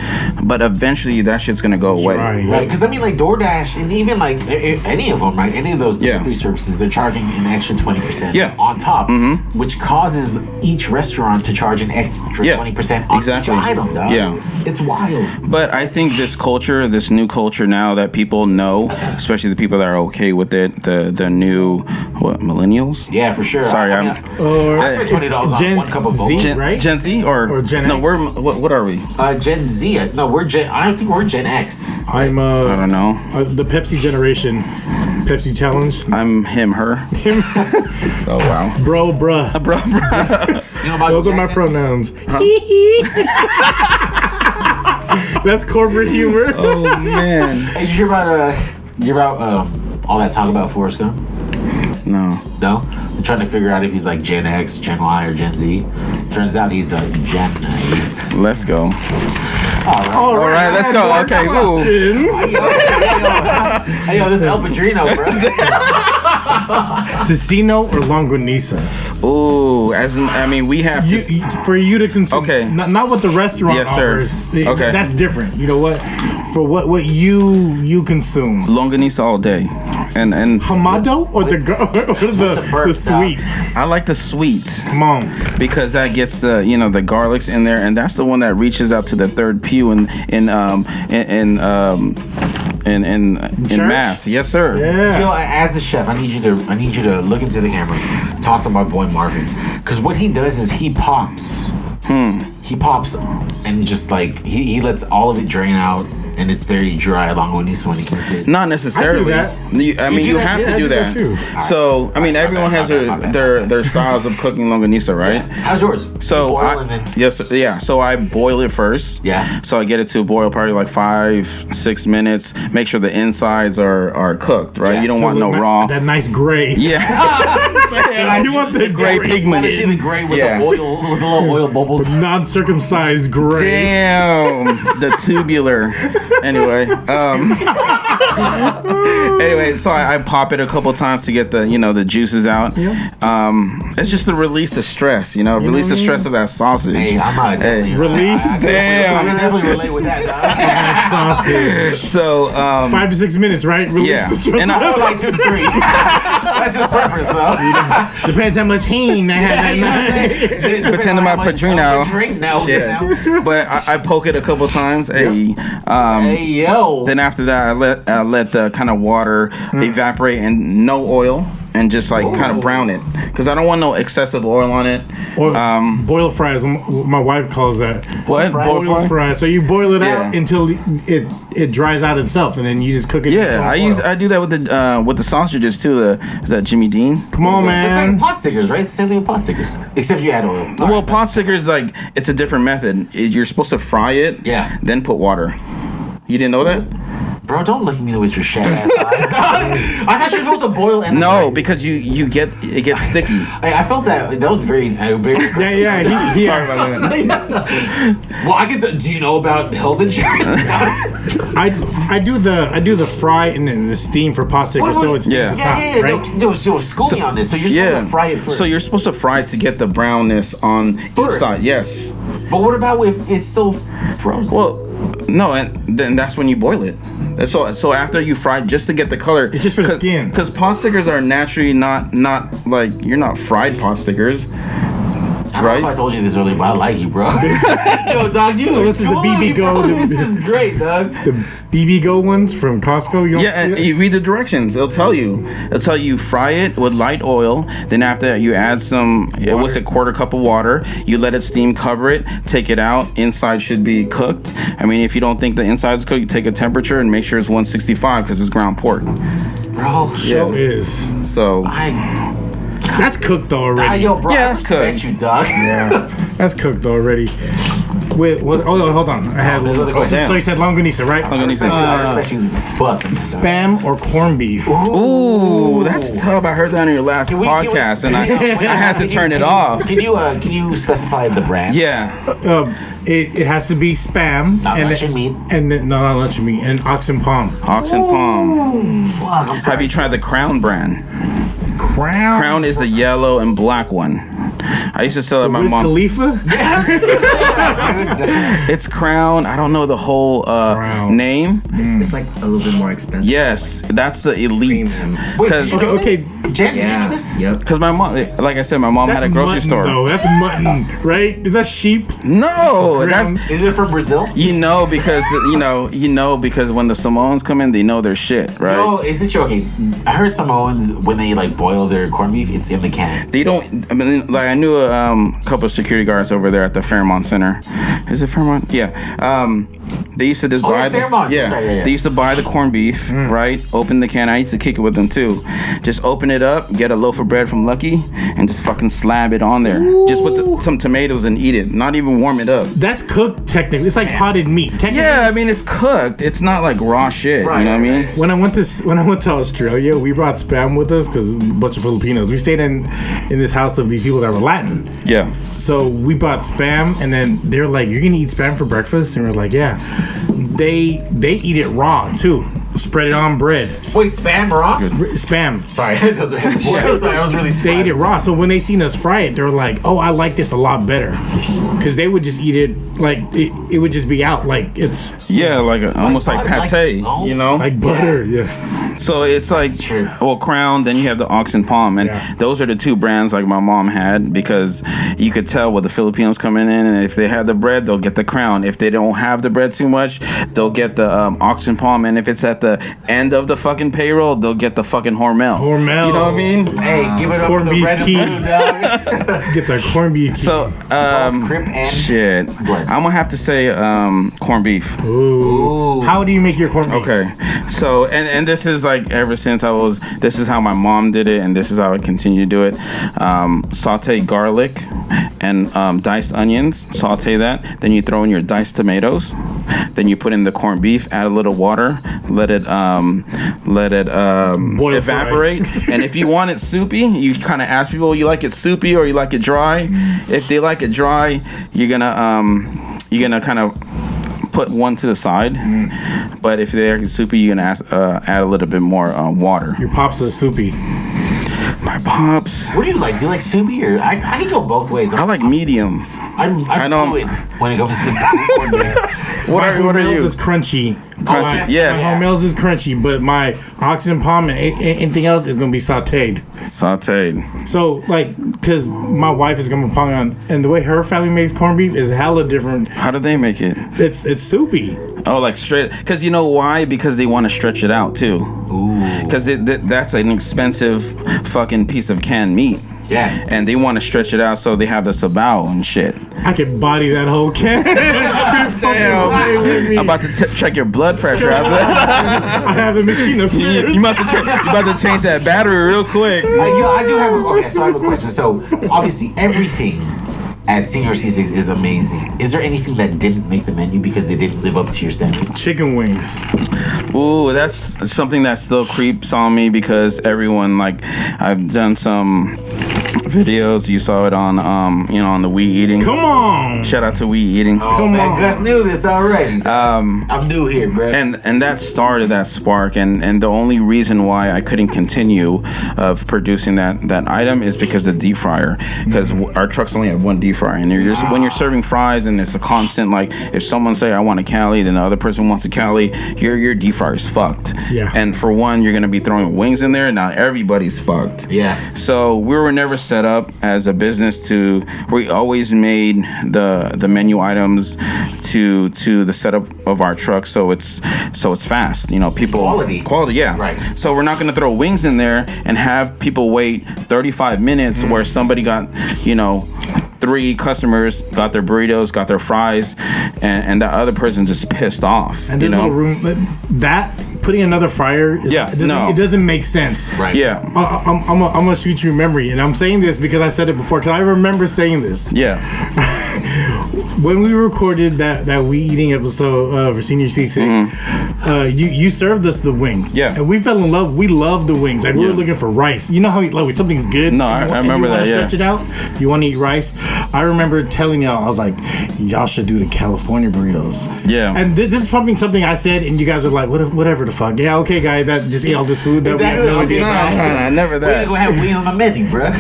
but eventually that shit's gonna go away. Right, because I mean, like DoorDash and even like any of them, right? Any of those delivery services, they're charging an extra 20% on top, which causes each restaurant to charge an extra 20% on each item, dog. It's wild. But I think this new culture now that people know, especially the people that are okay with it, the new millennials? Yeah, for sure. Sorry, I spent $20 on one cup of Volta. Right? Gen Z or Gen X? No, what are we? Gen Z. No, I don't think we're Gen X. I don't know. The Pepsi generation. Pepsi challenge. I'm him, her. Him. Oh wow. Bro, bruh. You know, those are my pronouns. That's corporate humor. Oh man. Hey, did you hear about all that talk about Forrest Gump? No. I'm trying to figure out if he's like Gen X, Gen Y, or Gen Z. Turns out he's Gen. Let's go. All right, let's go. Okay, cool. Hey, yo, this is El Padrino, bro. Tocino or Longanisa? Ooh, we have to... For you to consume. Okay. Not what the restaurant offers. Okay. That's different. You know what? For what you consume. Longanisa all day. And Hamado or the sweet? I like the sweet. Come on. Because that gets the garlics in there, and that's the one that reaches out to the third pew in Mass. Yes, sir. Yeah. You know, as a chef, I need you to look into the camera, talk to my boy Marvin, because what he does is he pops. He pops and just like he lets all of it drain out. And it's very dry Longanisa when he gets it. Not necessarily. I do that. You have to do that. Too. So everyone has their styles of cooking Longanisa, right? Yeah. How's yours? So So I boil it first. Yeah. So I get it to a boil probably like 5-6 minutes. Make sure the insides are cooked, right? Yeah. You don't want no raw. That nice gray. Yeah. You want the gray pigment. I see the gray with the oil, with the little oil bubbles. Non-circumcised gray. Damn. The tubular. Anyway, so I pop it a couple times to get the juices out. Yeah. It's just to release the stress, release the stress of that sausage. Hey, I'm not release. Damn. I can definitely relate with that, dog. Sausage. So 5 to 6 minutes, right? Release the stress. And I would like 2 to 3. That's just preference, though. Depends how much heen I have that night. Pretend I'm a Padrino. Drink now. Yeah. But I poke it a couple times. Hey, yo. Then after that, I let the kind of water evaporate and no oil. And just kind of brown it, because I don't want no excessive oil on it. Or boil fries, my wife calls that. What? Boil fries. So you boil it out until it dries out itself, and then you just cook it. Yeah, I do that with the sausages too. Is that Jimmy Dean? Come on, man. It's like pot stickers, right? Same thing with pot stickers, except you add oil. Well, pot stickers it's a different method. You're supposed to fry it, then put water. You didn't know that? Bro, don't look at me with your shag ass eyes. I thought you were supposed to boil and no, because it gets sticky. I felt that was very yeah. Sorry about that. Well, I can. Do you know about health insurance? I do the fry and then the steam for pot stickers, so it's right? So school me on this. So you're supposed to fry it first. So you're supposed to fry it to get the brownness on inside. Yes. But what about if it's still frozen? Well, no, and then that's when you boil it. So after you fry, just to get the color. It's just for the skin. Because pot stickers are naturally not you're not fried pot stickers. I don't know if I told you this earlier, but I like you, bro. Yo, dog, this is the BB Go. This is great, dog. The BB Go ones from Costco. And you read the directions. It'll tell you. Fry it with light oil. Then after that, you add some. It was a quarter cup of water. You let it steam, cover it, take it out. Inside should be cooked. I mean, if you don't think the inside is cooked, you take a temperature and make sure it's 165 because it's ground pork. Bro, is. So. That's cooked already. Yo, bro, yeah, that's cooked. You, dog. Yeah, that's cooked already. Wait, what? Oh, hold on. I have. So you said longanisa, right? Longanisa. I respect you. Fucking spam or corned beef. Ooh, that's tough. I heard that on your last podcast, and I had to turn it off. Can you specify the brand? Yeah. It has to be spam. Not luncheon meat. And then not luncheon meat. And ox and palm. Ox and palm. Fuck, I'm sorry. Have you tried the Crown brand? Crown is the yellow and black one. I used to sell it at my mom. Khalifa? It's Crown. I don't know the whole name. It's like a little bit more expensive. Yes, that's the elite. Wait, okay. Jen, did you know this? Yep. Because my mom, like I said, my mom had a grocery mutton, store. Though. That's mutton, right? Is that sheep? No, Is it from Brazil? Because when the Samoans come in, they know their shit, right? No, is it okay? I heard Samoans when they boil their corned beef, it's in the can. They don't. I mean, I knew a couple of security guards over there at the Fairmont Center. Is it Fairmont? Yeah. They used to just buy Fairmont. Yeah. Sorry, They used to buy the corned beef, right? Open the can. I used to kick it with them too. Just open it up, get a loaf of bread from Lucky, and just fucking slab it on there. Ooh. Just with some tomatoes and eat it. Not even warm it up. That's cooked technically. It's like potted meat. Yeah, I mean it's cooked. It's not like raw shit. Right, you know what I mean? When I went to Australia, we brought spam with us because a bunch of Filipinos. We stayed in this house of these people that were Latin. Yeah. So we bought spam, and then they're like, "You're gonna eat spam for breakfast?" And we're like, "Yeah." They eat it raw too. Spread it on bread. Wait, spam raw? Spam. Sorry, I was really surprised. They eat it raw. So when they seen us fry it, they're like, "Oh, I like this a lot better," because they would just eat it like it would just be out like it's almost like pate, like butter. Yeah. So it's like Crown. Then you have the ox and palm, and those are the two brands like my mom had because you could tell with the Filipinos coming in, and if they have the bread, they'll get the Crown. If they don't have the bread too much, they'll get the ox and palm, and if it's at the end of the fucking payroll, they'll get the fucking Hormel. Hormel. You know what I mean? Hey, give it up for the red and blue, dog. Get the corned beef. So, shit. Blood. I'm gonna have to say corned beef. Ooh. How do you make your corned beef? Okay. So, and this is like ever since this is how my mom did it, and this is how I continue to do it. Saute garlic and diced onions. Saute that. Then you throw in your diced tomatoes. Then you put in the corned beef. Add a little water. Let it evaporate. And if you want it soupy, you kind of ask people, you like it soupy or you like it dry. If they like it dry, you're gonna kind of put one to the side. But if they're soupy, you can add a little bit more water. Your pops are soupy. My pops. What do you like? Do you like soupy or I can go both ways. I like medium. I'm fluid when it comes to corned beef. What are you? Is crunchy. Crunchy. Yes. My Hormel's is crunchy, but my oxygen palm and anything else is gonna be sautéed. So like, cause my wife is gonna be on, and the way her family makes corned beef is hella different. How do they make it? It's soupy. Oh, like straight. Cause you know why? Because they want to stretch it out too. Ooh. Cause that's an expensive fucking piece of canned meat. Yeah. And they want to stretch it out so they have the sabao and shit. I could body that whole can. Damn. I'm about to check your blood pressure after that. I have the machine upstairs. You about to change that battery real quick. I do have so I have a question. So obviously everything at Señor Sisig is amazing. Is there anything that didn't make the menu because they didn't live up to your standards? Chicken wings. Ooh, that's something that still creeps on me because everyone, like, I've done some videos. You saw it on on the We Eating. Come on. Shout out to We Eating. Oh, Come man, on. Gus knew this already. I'm new here, bro. And that started that spark, and the only reason why I couldn't continue of producing that item is because of the deep fryer, because our trucks only have one deep fryer, and when you're serving fries and it's a constant, like if someone say I want a Cali, then the other person wants a Cali, your deep fryer is fucked. Yeah. And for one, you're gonna be throwing wings in there, now everybody's fucked. Yeah. So we were never set up as a business we always made the menu items to the setup of our truck, so it's fast. People quality, yeah. Right. So we're not gonna throw wings in there and have people wait 35 minutes where somebody got 3 customers got their burritos, got their fries, and that other person just pissed off. And there's no room. That putting another fryer, it doesn't make sense. Right. Yeah. I'm gonna shoot you memory, and I'm saying this because I said it before. Because I remember saying this. Yeah. When we recorded that We Eating episode for Señor Sisig, you served us the wings. Yeah. And we fell in love. We loved the wings. Like we were looking for rice. You know how when something's good. No, I remember that. You want to stretch it out. You want to eat rice. I remember telling y'all, I was like, y'all should do the California burritos. Yeah. And this is probably something I said, and you guys are like, whatever the fuck. Yeah, okay, guy. That just eat all this food. That Exactly. we have no idea. No, never We're that. gonna have wings on the menu, bro.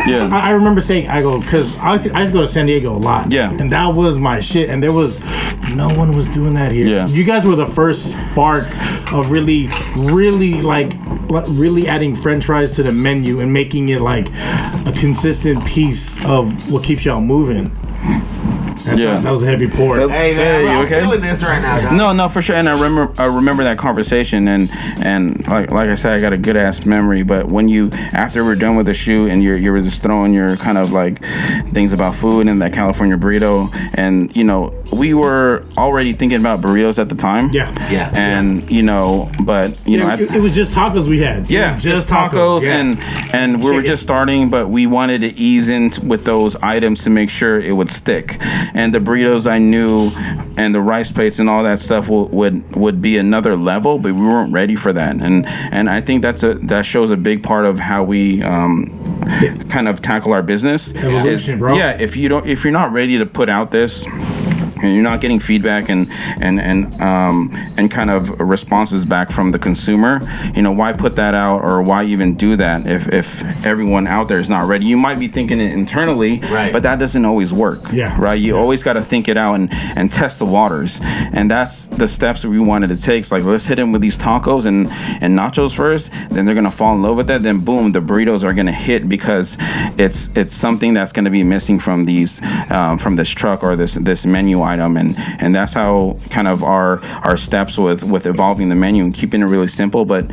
Yeah. I remember saying, because I used to go to San Diego a lot. Yeah. And that was my shit. And no one was doing that here. Yeah. You guys were the first spark of really adding French fries to the menu and making it like a consistent piece of what keeps y'all moving. That was a heavy pour. Hey man, you I'm okay? feeling this right now, guys. No, for sure. And I remember that conversation, and like I said, I got a good ass memory. But when after we're done with the shoot, and you were just throwing your kind of like things about food and that California burrito, and we were already thinking about burritos at the time. Yeah. And but it was just tacos we had. Yeah, just tacos, and we were just starting, but we wanted to ease in with those items to make sure it would stick. And the burritos I knew, and the rice plates and all that stuff would be another level, but we weren't ready for that. And I think that shows a big part of how we kind of tackle our business. Evolution, bro. Yeah, if you're not ready to put out this, and you're not getting feedback and kind of responses back from the consumer, why put that out, or why even do that if everyone out there is not ready? You might be thinking it internally, right, but that doesn't always work. Yeah. Right? You always got to think it out and test the waters. And that's the steps that we wanted to take. It's like, let's hit them with these tacos and nachos first, then they're going to fall in love with that, then boom, the burritos are going to hit because it's something that's going to be missing from from this truck or this menu item, and that's how kind of our steps with evolving the menu and keeping it really simple, but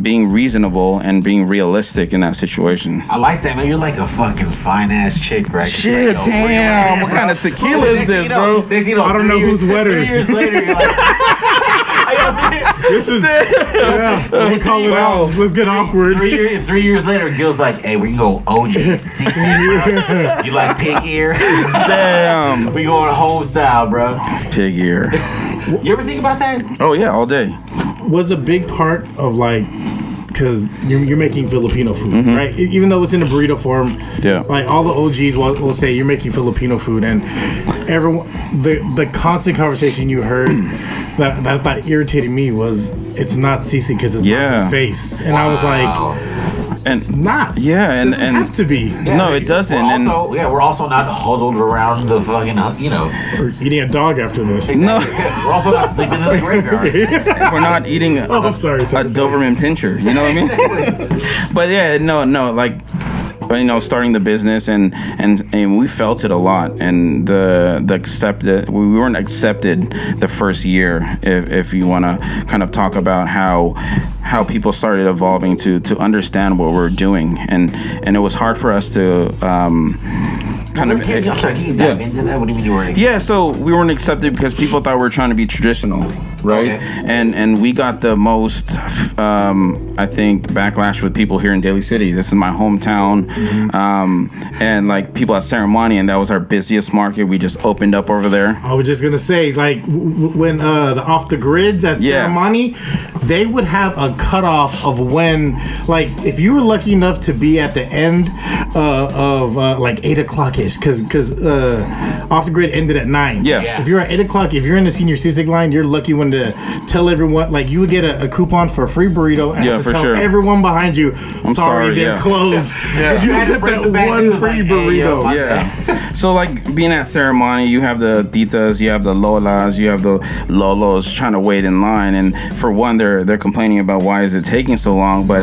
being reasonable and being realistic in that situation. I like that, man. You're like a fucking fine ass chick, right? Shit, like, damn! What kind of tequila is this, bro? I don't know who's wetter. 3 years later, you're like, this is let me call it out. Let's get awkward. 3 years later, Gil's like, hey, we can go OG CC, bro. You like pig ear? Damn. We going home style, bro. Pig ear. You ever think about that? Oh yeah, all day. Was a big part of because you're making Filipino food, right? Even though it's in a burrito form, like all the OGs will say you're making Filipino food, and everyone, the constant conversation you heard that irritated me was it's not Sisig because it's not the face, and I was like. And it's not. Yeah, and it has to be. Yeah, no, it doesn't. We're also not huddled around the fucking, We're eating a dog after this. Exactly. No, we're also not sleeping in the graveyard. We're not eating a Doberman Pinscher. You know what I mean? Exactly. But yeah, no, like. Starting the business and we felt it a lot, and we weren't accepted the first year. If you want to kind of talk about how people started evolving to understand what we're doing, and it was hard for us to can you dive into that? What do you mean you weren't accepted? Yeah, so we weren't accepted because people thought we were trying to be traditional, right? Okay. And we got the most, I think, backlash with people here in Daly City. This is my hometown, and like people at Ceremony, and that was our busiest market. We just opened up over there. I was just gonna say, like when the off the grids at Ceremony, they would have a cutoff of when, like, if you were lucky enough to be at the end of like 8 o'clock-ish, because off the grid ended at 9. Yeah. If you're at 8 o'clock, if you're in the Señor Sisig line, you're lucky when to tell everyone, like, you would get a coupon for a free burrito and have to tell everyone behind you, I'm sorry they're closed. Because you had to get that one free burrito. So like being at Ceremony, you have the titas, you have the lolas, you have the lolos trying to wait in line, and for one, they're complaining about why is it taking so long, but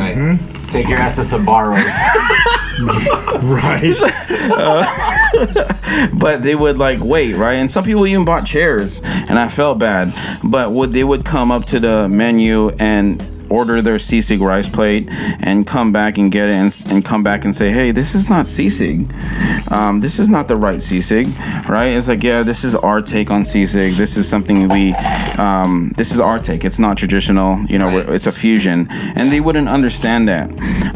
take your ass to Sbarro's. Right. But they would like wait, right? And some people even bought chairs, and I felt bad. But they would come up to the menu and order their sisig rice plate and come back and get it and come back and say, hey, this is not sisig. This is not the right sisig, right? It's like, yeah, this is our take on sisig. This is something this is our take. It's not traditional, it's a fusion. And they wouldn't understand that.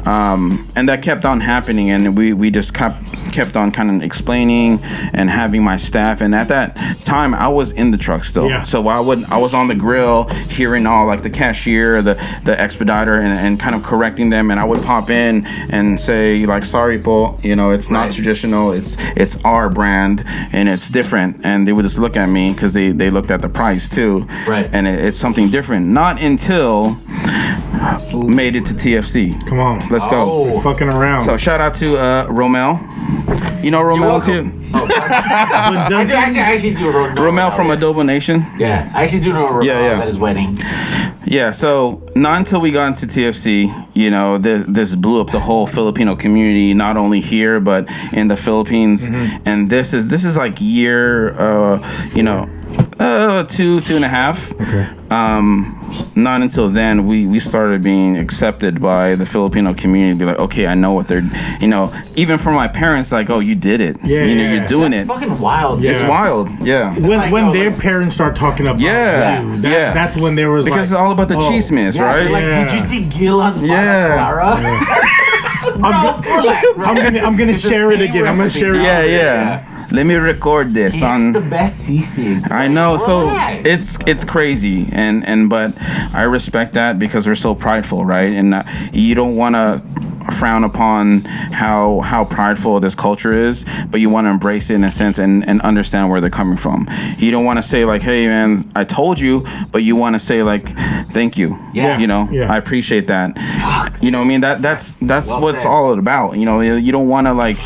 And that kept on happening, and we just kept on kind of explaining and having my staff. And at that time, I was in the truck still. Yeah. So I was on the grill hearing all like the cashier, the expediter, and kind of correcting them. And I would pop in and say like, sorry, po, it's not traditional. It's our brand and it's different. And they would just look at me because they looked at the price too. Right. And it's something different. Not until made it to TFC. Come on. Let's go. We're fucking around. So shout out to Rommel. You know Rommel too? I actually do know Rommel from Adobo Nation. Yeah, I actually do know Rommel at his wedding. Yeah, so not until we got into TFC, this blew up the whole Filipino community, not only here but in the Philippines. And this is like year, 2.5. Okay. Not until then we started being accepted by the Filipino community. Be like, okay, I know what they're, even for my parents, like, oh, you did it. Yeah, you're doing That's it. Fucking wild. Yeah. It's wild. Yeah. When their parents start talking about that's when there was because it's all about the chismes, right? Like, did you see Gil on Clara? I'm gonna share it again. I'm gonna share it. Yeah. Let me record this. It's the best sisig. I know. So it's crazy, but I respect that because we're so prideful, right? And you don't want to frown upon how prideful this culture is, but you want to embrace it in a sense and understand where they're coming from. You don't want to say like, hey man, I told you, but you want to say like, thank you. I appreciate that. Fuck. You know what I mean? That's well what's said. All about. You don't want to like,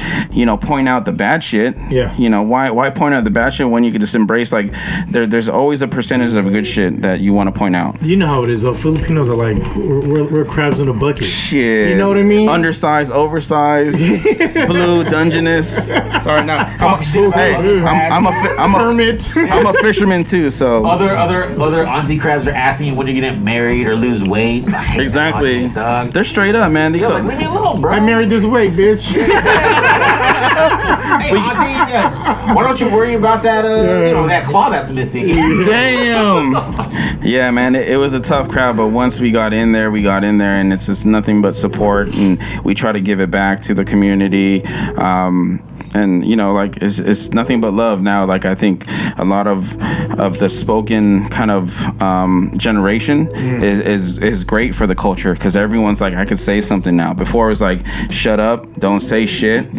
point out the bad shit. Yeah. Why point out the bad shit when you could just embrace like there's always a percentage of good shit that you want to point out. You know how it is though. Filipinos are like we're crabs in a bucket. Shit. You know what I mean? Undersized, oversized, blue, Dungeness. Sorry, now talk shit about I'm a fisherman too, so other auntie crabs are asking you when you're gonna get married or lose weight. Exactly. They're straight up, man. Leave me alone, bro. I married this weight, bitch. Hey, auntie, why don't you worry about that? That claw that's missing. Damn. Yeah, man. It was a tough crowd, but once we got in there, and it's just nothing but support, and we try to give it back to the community. and you know, like it's nothing but love now. Like I think a lot of the spoken kind of generation is great for the culture, because everyone's like, I could say something now. Before it was like, shut up, don't say shit,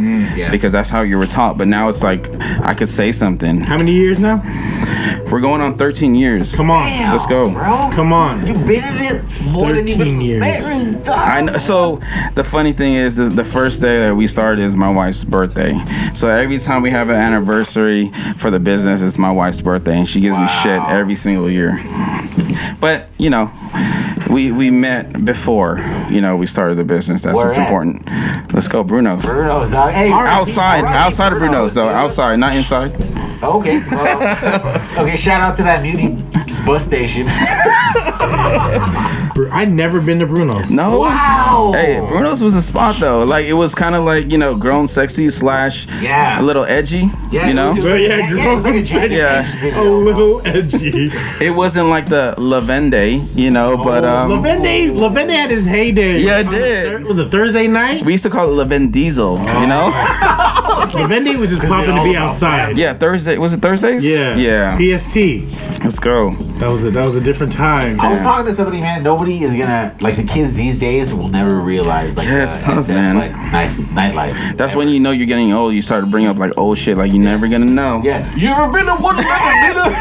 because that's how you were taught. But now it's like, I could say something. How many years now? We're going on 13 years. Come on. Damn, Let's go. bro. Come on. You've been in it more than 13 even years. married, dog. I know, so the funny thing is, the first day that we started is my wife's birthday. So every time we have an anniversary for the business, it's my wife's birthday, and she gives me shit every single year. But you know, we met before, you know, we started the business. That's what's important. Let's go, Bruno's. Bruno's, dog. Hey, outside of Bruno's though. Outside, not inside. Okay. Well, okay. Shout out to that beauty bus station. I never been to Bruno's. No. Wow. Hey, Bruno's was a spot though. Like it was kind of like, you know, grown sexy / a little edgy. Yeah, you know. it was like a Janet Jackson A video, little edgy. It wasn't like the Lavende, you know, but Lavende had his heyday. Yeah, it did. Was it Thursday night? We used to call it Lavende Diesel, you know. Lavende was just popping to be outside. Yeah, Thursday. Was it Thursdays? Yeah. PST. Let's go. That was a different time. I was talking to somebody, man. Nobody is gonna, like, the kids these days will never realize, like, it's tough, man. like nightlife. That's when you know you're getting old. You start to bring up like old shit, like you're never gonna know. Yeah. You ever been to one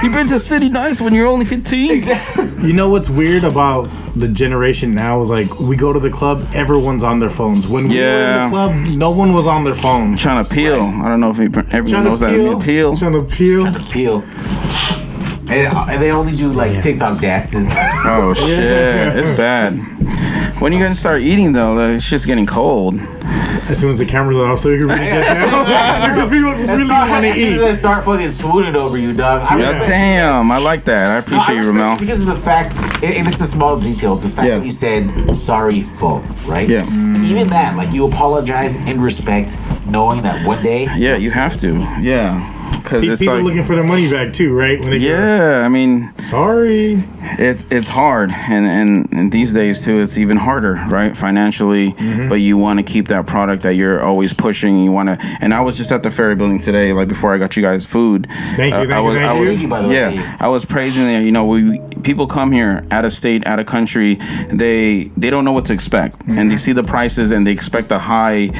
You been to City Nice when you're only 15? Exactly. You know what's weird about the generation now is, like, we go to the club, everyone's on their phones. When we were in the club, no one was on their phone. Trying to peel. I don't know if everyone knows that. Peel. Trying to peel. And they only do like TikTok dances. Oh shit, it's bad. When are you gonna start eating though? Like, it's just getting cold. As soon as the cameras are off, so you can really get down. Because people really want to As soon as eat. I start fucking swooning over you, dog. Damn, I like that. I appreciate you, Rommel. Because of the fact, and it's a small detail, it's the fact that you said sorry, Bo, right? Yeah. Even that, like, you apologize in respect, knowing that one day. Yeah, you have to. Yeah. Because it's People like, looking for their money back too, right? When they I mean, sorry. It's hard, and these days too, it's even harder, right? Financially, but you want to keep that product that you're always pushing. You want to, and I was just at the Ferry Building today, like before I got you guys food. Thank you, Thank you, by the way. Yeah, I was praising it. You know, people come here out of state, out of country. They don't know what to expect, and they see the prices and they expect a high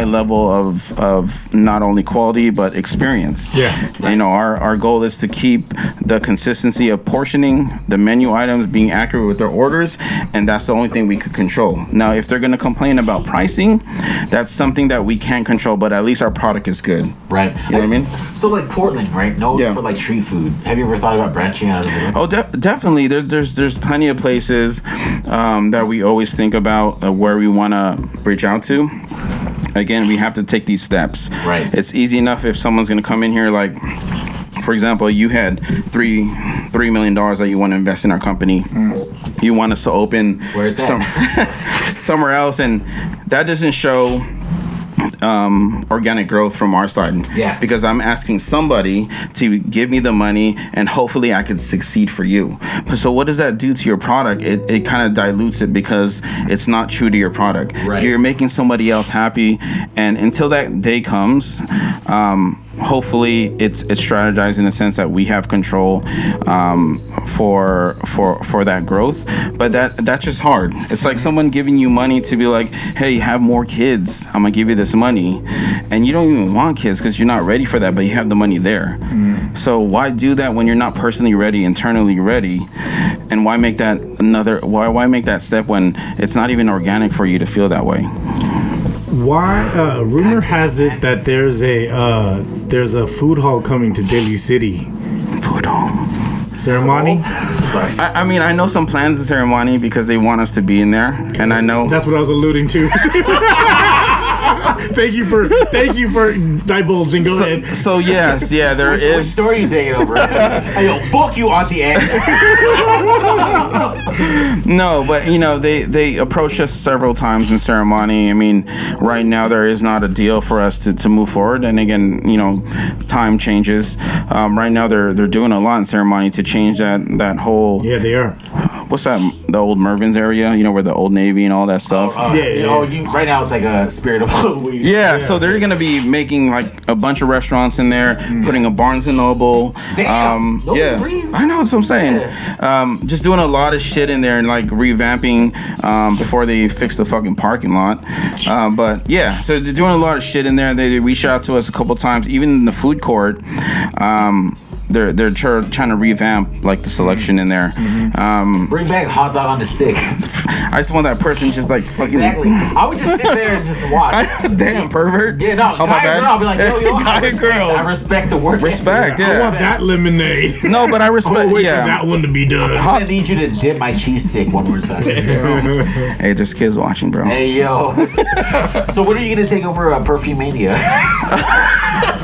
level of not only quality but experience. Yeah. You know, our goal is to keep the consistency of portioning, the menu items being accurate with their orders, and that's the only thing we could control. Now, if they're going to complain about pricing, that's something that we can't control, but at least our product is good. Right. You know what I mean? So, like, Portland, right? Known for, like, street food. Have you ever thought about branching out of it? Oh, definitely. There's plenty of places that we always think about where we want to reach out to. Again, we have to take these steps. Right. It's easy enough if someone's going to come in here, like, for example, you had $3 million that you want to invest in our company. You want us to open somewhere else, and that doesn't show organic growth from our side. Yeah. Because I'm asking somebody to give me the money and hopefully I could succeed for you. So what does that do to your product? It kind of dilutes it because it's not true to your product. Right. You're making somebody else happy, and until that day comes, hopefully it's strategized in the sense that we have control for that growth. But that's just hard. It's like someone giving you money to be like, hey, have more kids, I'm gonna give you this money, and you don't even want kids because you're not ready for that, but you have the money there. So why do that when you're not personally ready, internally ready? And why make that why make that step when it's not even organic for you to feel that way? Why? Rumor has it that there's a food hall coming to Daly City. Food hall Ceremony? I mean, I know some plans of ceremony because they want us to be in there, and I know that's what I was alluding to. Thank you for divulging. Go ahead. So yes, there is. Which story you taking over? Hey, yo, fuck you, Auntie Anne. No, but you know, they approached us several times in ceremony. I mean, right now there is not a deal for us to move forward. And again, you know, time changes. Right now they're doing a lot in ceremony to change that whole. Yeah, they are. what's that? The old Mervin's area, you know, where the Old Navy and all that stuff. Right now it's like a Spirit of Halloween. Yeah, so they're gonna be making like a bunch of restaurants in there, putting a Barnes and Noble. Damn, yeah, I know what I'm saying. Yeah. Just doing a lot of shit in there and like revamping before they fix the fucking parking lot. But yeah, so they're doing a lot of shit in there. They reached out to us a couple times, even in the food court. They're trying to revamp like the selection in there. Bring back hot dog on the stick. I just want that person just like fucking. Exactly. I would just sit there and just watch. Damn pervert. Yeah, no. Oh, Guy or girl, I'll be like, yo, I girl. respect the work. Respect. I Yeah. want that lemonade. No, but I respect. Wait for Yeah. that one to be done. I'm gonna need you to dip my cheese stick one more time. Hey, there's kids watching, bro. Hey, yo. So when are you gonna take over Perfume Mania?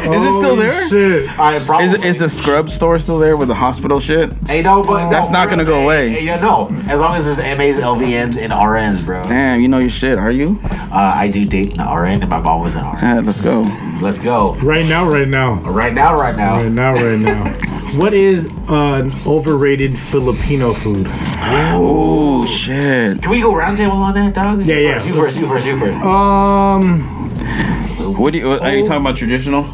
Is it still there? Shit. Probably. Is the scrub store still there with the hospital shit? Hey, no, but That's not gonna go away. Hey, yeah, no. As long as there's MAs, LVNs, and RNs, bro. Damn, you know your shit, are you? I do date an RN, and my mom was an RN. Let's go. Let's go. Right now. Right now. Right now. What is an overrated Filipino food? Oh shit. Can we go roundtable on that, dog? Yeah. You first. What do you? Are you talking about traditional?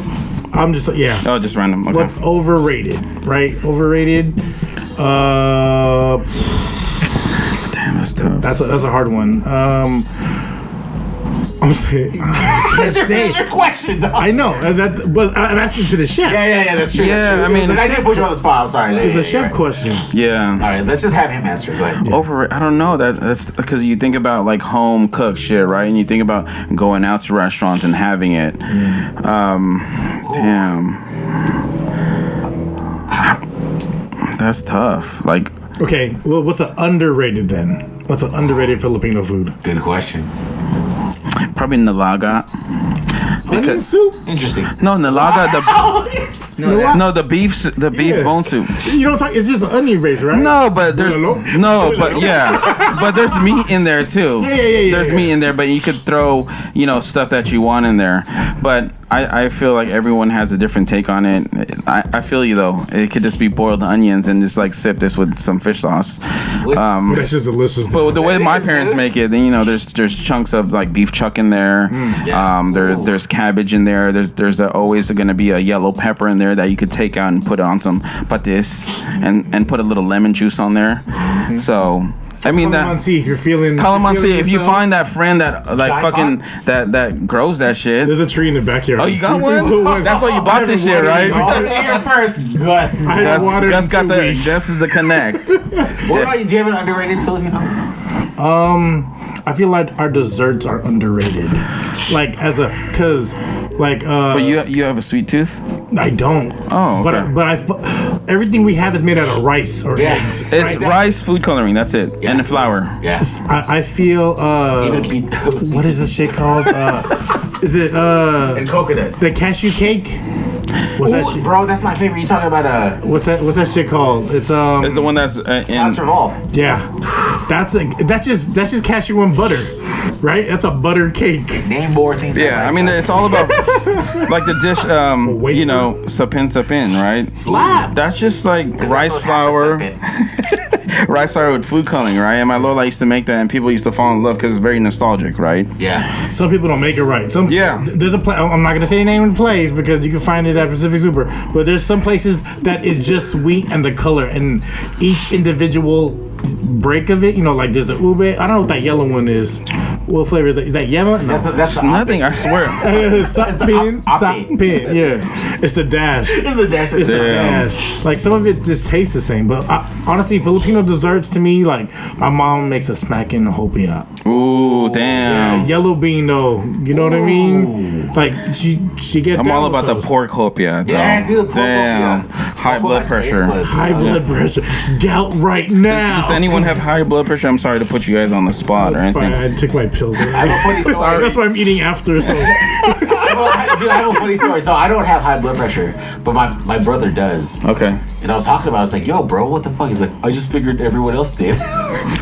I'm just Oh, just random. Okay. What's overrated? Right? Overrated. Damn, that's tough. That's a hard one. I'm saying. That's your question, dog. I know but I'm asking to the chef. Yeah, that's true. Yeah, that's true. I mean, I didn't put you on the spot. I'm sorry. It's a chef right. question. Yeah. All right, let's just have him answer. Go ahead. Over, I don't know. That's because you think about like home cooked shit, right? And you think about going out to restaurants and having it. Damn. That's tough. Like. Okay, well, what's an underrated then? What's an underrated Filipino food? Good question. Probably nilaga. Onion soup? Interesting. No, nilaga. The beef bone soup. You don't talk. It's just onion based, right? No, but there's but there's meat in there too. Yeah. There's meat in there, but you could throw stuff that you want in there. But I feel like everyone has a different take on it. I feel you though. It could just be boiled onions and just like sip this with some fish sauce. That's just delicious. But the way my parents make it, then there's chunks of like beef chuck in there. There's cabbage in there. There's always going to be a yellow pepper in there that you could take out and put on some patis and put a little lemon juice on there. So I mean Calamansi, if you're feeling. Calamansi, if you yourself. find that friend that like fucking that grows that shit. There's a tree in the backyard. Oh, you got one? That's why you bought this shit, right? Here first, Gus. Gus got the. Gus is the connect. What about you? Do you have an underrated Filipino? I feel like our desserts are underrated. But you have a sweet tooth? I don't. Oh, okay. But everything we have is made out of rice or eggs. It's rice, food coloring. That's it, and the flour. Yes. I feel. Even beat those. What is this shit called? Is it And coconut. the cashew cake? What's that shit? Bro, that's my favorite. You talking about What's that shit called? It's It's the one that's in. Sponsor Evolve. Yeah, that's just cashew and butter, right? That's a butter cake. Name more things. Yeah, I mean it's all about like the dish. Sapin, right? Slap. That's just like rice flour, rice flour with food coloring, right? And my Lola used to make that, and people used to fall in love because it's very nostalgic, right? Yeah. Some people don't make it right. Yeah. There's a place. I'm not gonna say the name of the place because you can find it at Pacific Super. But there's some places that is just sweet and the color, and each individual break of it. Like there's the ube. I don't know what that yellow one is. What flavor is that? Is that yema? No. That's the Nothing, I swear. Sapin. Yeah. It's the dash. It's the dash. It's the dash. Like some of it just tastes the same, but honestly, Filipino desserts to me, like my mom makes a smacking hopia. Ooh, damn. Yeah, yellow bean though. You know what I mean? Like she get. I'm all about the pork hopia. Though. Yeah, dude, the pork damn. hopia. High blood pressure. High blood pressure. Gout right now. Does anyone have high blood pressure? I'm sorry to put you guys on the spot or That's anything. fine. I took my pill. I have a funny story. That's why I'm eating after. So. Dude, I have a funny story. So I don't have high blood pressure, but my brother does. Okay. And I was talking about it. I was like, yo, bro, what the fuck? He's like, I just figured everyone else did.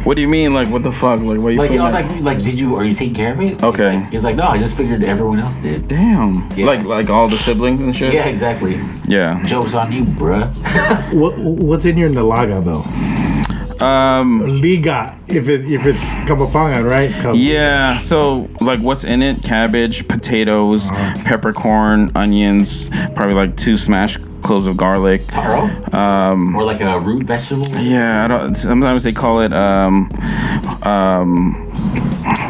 What do you mean? Like, what the fuck? Like, what you Like, I was like, are you taking care of it? Okay. He's like, no, I just figured everyone else did. Damn. Yeah. Like all the siblings and shit? Yeah, exactly. Yeah. Joke's on you, bruh. What's in your nilaga though? Liga, if it's kapapangan, right? It's called Yeah, so like what's in it? Cabbage, potatoes, peppercorn, onions, probably like 2 smashed cloves of garlic. Taro? Or like a root vegetable? Yeah, I don't. Sometimes they call it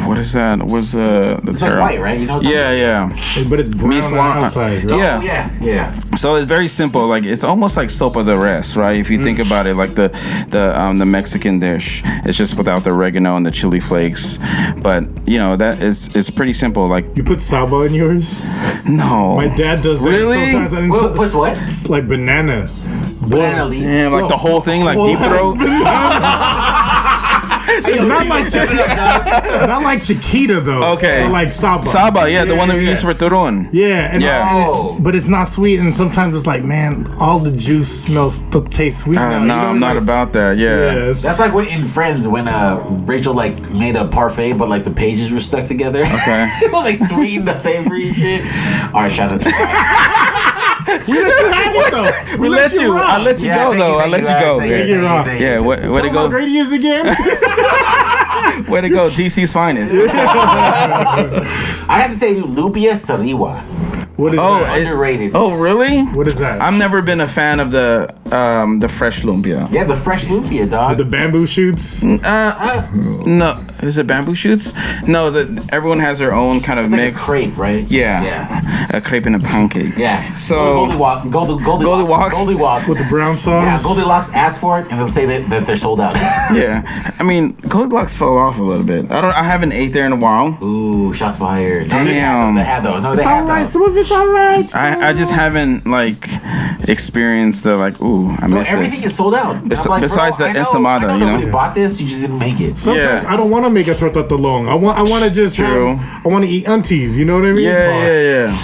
what is that? What's the It's taro? like white, right? You know what I'm Yeah. but it's brown on the outside, right? Yeah. Oh, yeah. So it's very simple. Like it's almost like sopa de res, right? If you think about it, like the Mexican dish, it's just without the oregano and the chili flakes. But you know that it's pretty simple. Like You put saba in yours? no, My dad does that Really? sometimes. I think What, what's what? it's like banana. Banana leaves. damn, like the whole thing, like deep throat. Not like Chiquita though. Okay. Or like saba. Saba, yeah, the one that we use for turon. Yeah, and Yeah. Oh. but it's not sweet, and sometimes it's like, man, all the juice tastes sweet now. No, I'm not about that. Yeah. Yes. That's like in Friends when Rachel like made a parfait, but like the pages were stuck together. Okay. It was like sweet and savory shit. All right, shout out. We let you have it though. We let you. rock. I let you go though. I let you go. Thank you, Rob. Yeah. Where to Tell them how go? great he is again. Way to go, DC's finest. I have to say, Lupia Sariwa. What is Oh, that? Underrated. Oh, really? What is that? I've never been a fan of the fresh lumpia. Yeah, the fresh Lupia, dog. The bamboo shoots. No, is it bamboo shoots? No, everyone has their own kind of It's like mix. a crepe, right? Yeah. A crepe and a pancake. Yeah. So Goldilocks. With the brown sauce. Yeah, Goldilocks ask for it and they'll say that they're sold out. Yeah. I mean, Goldilocks fell off a little bit. I haven't ate there in a while. Ooh, shots fired. Damn. They have though. No, they It's have alright. though. Some of it's alright. I just haven't like experienced the like. Ooh, I No, missed everything it. is sold out. And I'm like, besides bro, the I know ensaimada, you know? nobody bought this. You just didn't make it. Sometimes Yeah. I don't want to make a torta talong. I want to just True. I want to eat aunties. You know what I mean? Yeah.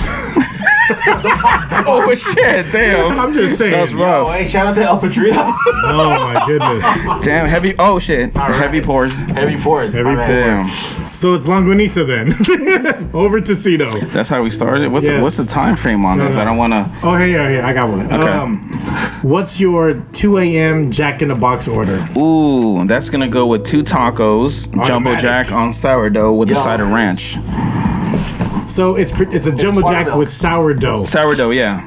Oh shit! Damn. I'm just saying. That's rough. Oh, hey, shout out to El Padrino. Oh my goodness. Damn, heavy. Oh shit! right. Heavy pours. Heavy pours. Heavy My bad. Damn. So it's Longanisa then. Over to Cito. That's how we started. What's Yes. the time frame on this? no. I don't want to. Oh, hey, I got one. Okay. What's your 2 a.m. Jack in the Box order? Ooh, that's gonna go with 2 tacos, jumbo Automatic. jack on sourdough with a Yo. side of ranch. So it's a jumbo jack buttermilk. with sourdough. Sourdough, yeah,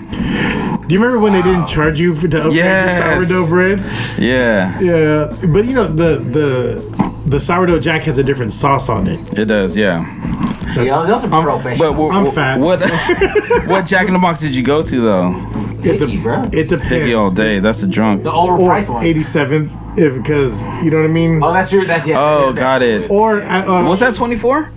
Do you remember when they didn't charge you to upgrade Yes. the sourdough bread? yeah. Yeah, but you know the sourdough jack has a different sauce on it. It does, yeah. Yeah, that's a professional. But I'm fat. What what Jack in the Box did you go to though? Picky, bro. It depends. Piggy all day. That's the drunk. The Or overpriced one. 87, because you know what I mean. Oh, that's yeah. Oh, got it. Or Was that 24?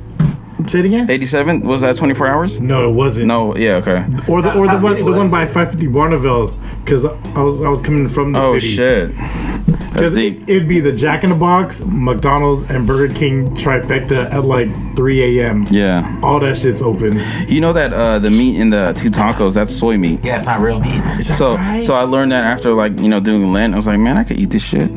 say it again? 87? Was that 24 hours? No, it wasn't. No. Yeah. Okay. Or the South City one was. by 550 Barneville, because I was coming from the Oh city. shit. That's Because deep. it'd be the Jack in the Box, McDonald's, and Burger King trifecta at like 3 a.m. Yeah. All that shit's open. You know that the meat in the 2 tacos, that's soy meat. Yeah, it's not real meat. So I learned that after like doing Lent. I was like, man, I could eat this shit.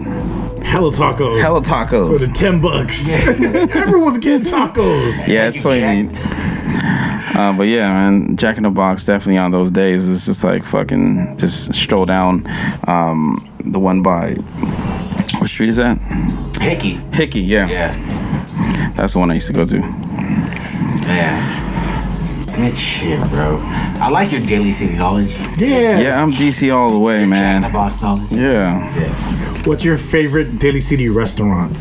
Hella tacos. Hella For tacos. the $10. Everyone's getting tacos. Yeah, it's soy Jack. meat. But yeah, man, Jack in the Box definitely on those days is just like fucking just stroll down the one by what street is that? Hickey. Hickey, yeah. Yeah. That's the one I used to go to. Yeah. Good shit, bro. I like your Daily City knowledge. Yeah. Yeah, I'm DC all the way, Jack in the man. Box knowledge. Yeah. Yeah. What's your favorite Daly City restaurant?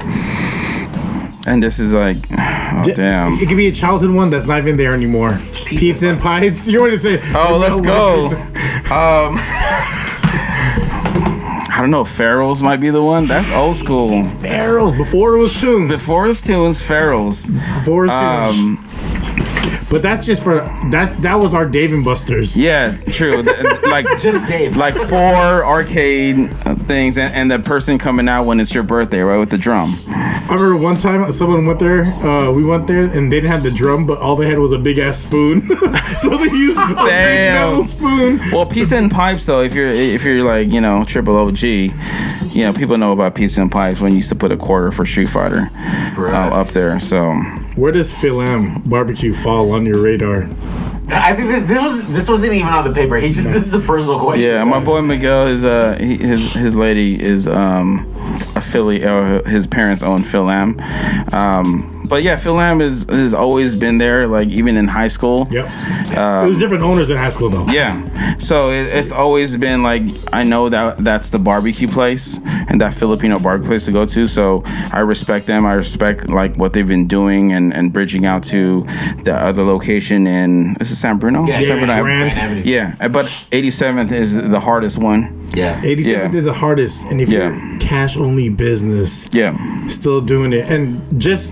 And this is like, oh damn. It could be a childhood one that's not even there anymore. Pizza and Pipes. You want to say? Oh, let's go. I don't know. Farrell's might be the one. That's old school. Farrell's before it was Tunes. Before it's tunes, Farrell's. Before it was Tunes. But that's just for that was our Dave and Buster's. Yeah, true. Like Just Dave. like 4 arcade things, and the person coming out when it's your birthday, right, with the drum. I remember one time someone went there. We went there and they didn't have the drum, but all they had was a big ass spoon. So they used a big metal spoon. Well, Pizza and Pipes though, if you're like triple OG, people know about Pizza and Pipes when you used to put a quarter for Street Fighter up there. So Where does Phil M barbecue fall on your radar? I think this wasn't even on the paper. This is a personal question. yeah, my boy Miguel is his lady is a Philly. His parents own Phil Lam. But yeah, Phil Lam has always been there, like even in high school. Yep. It was different owners in high school though. Yeah. So it's always been like, I know that's the barbecue place and that Filipino barbecue place to go to. So I respect them. I respect like what they've been doing and bridging out to the other location in, is it San Bruno? Yeah, San Bruno Grand Avenue. Yeah, but 87th is the hardest one. Yeah. 87th is the hardest, and if you're cash only business, still doing it, and just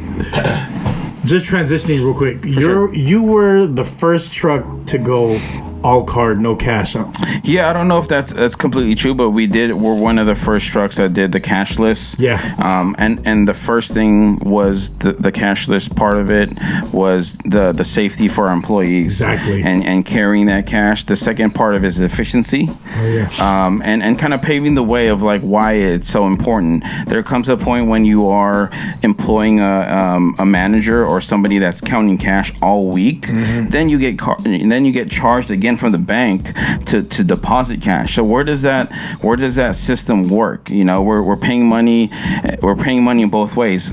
transitioning real quick, you were the first truck to go all card, no cash. Yeah, I don't know if that's completely true, but we're one of the first trucks that did the cashless. Yeah. And the first thing was the cashless part of it was the safety for our employees. Exactly. And carrying that cash. The second part of it is efficiency. Oh yeah. And kind of paving the way of like why it's so important. There comes a point when you are employing a manager or somebody that's counting cash all week, then you get charged again from the bank to deposit cash. So where does that system work? You know, we're paying money in both ways,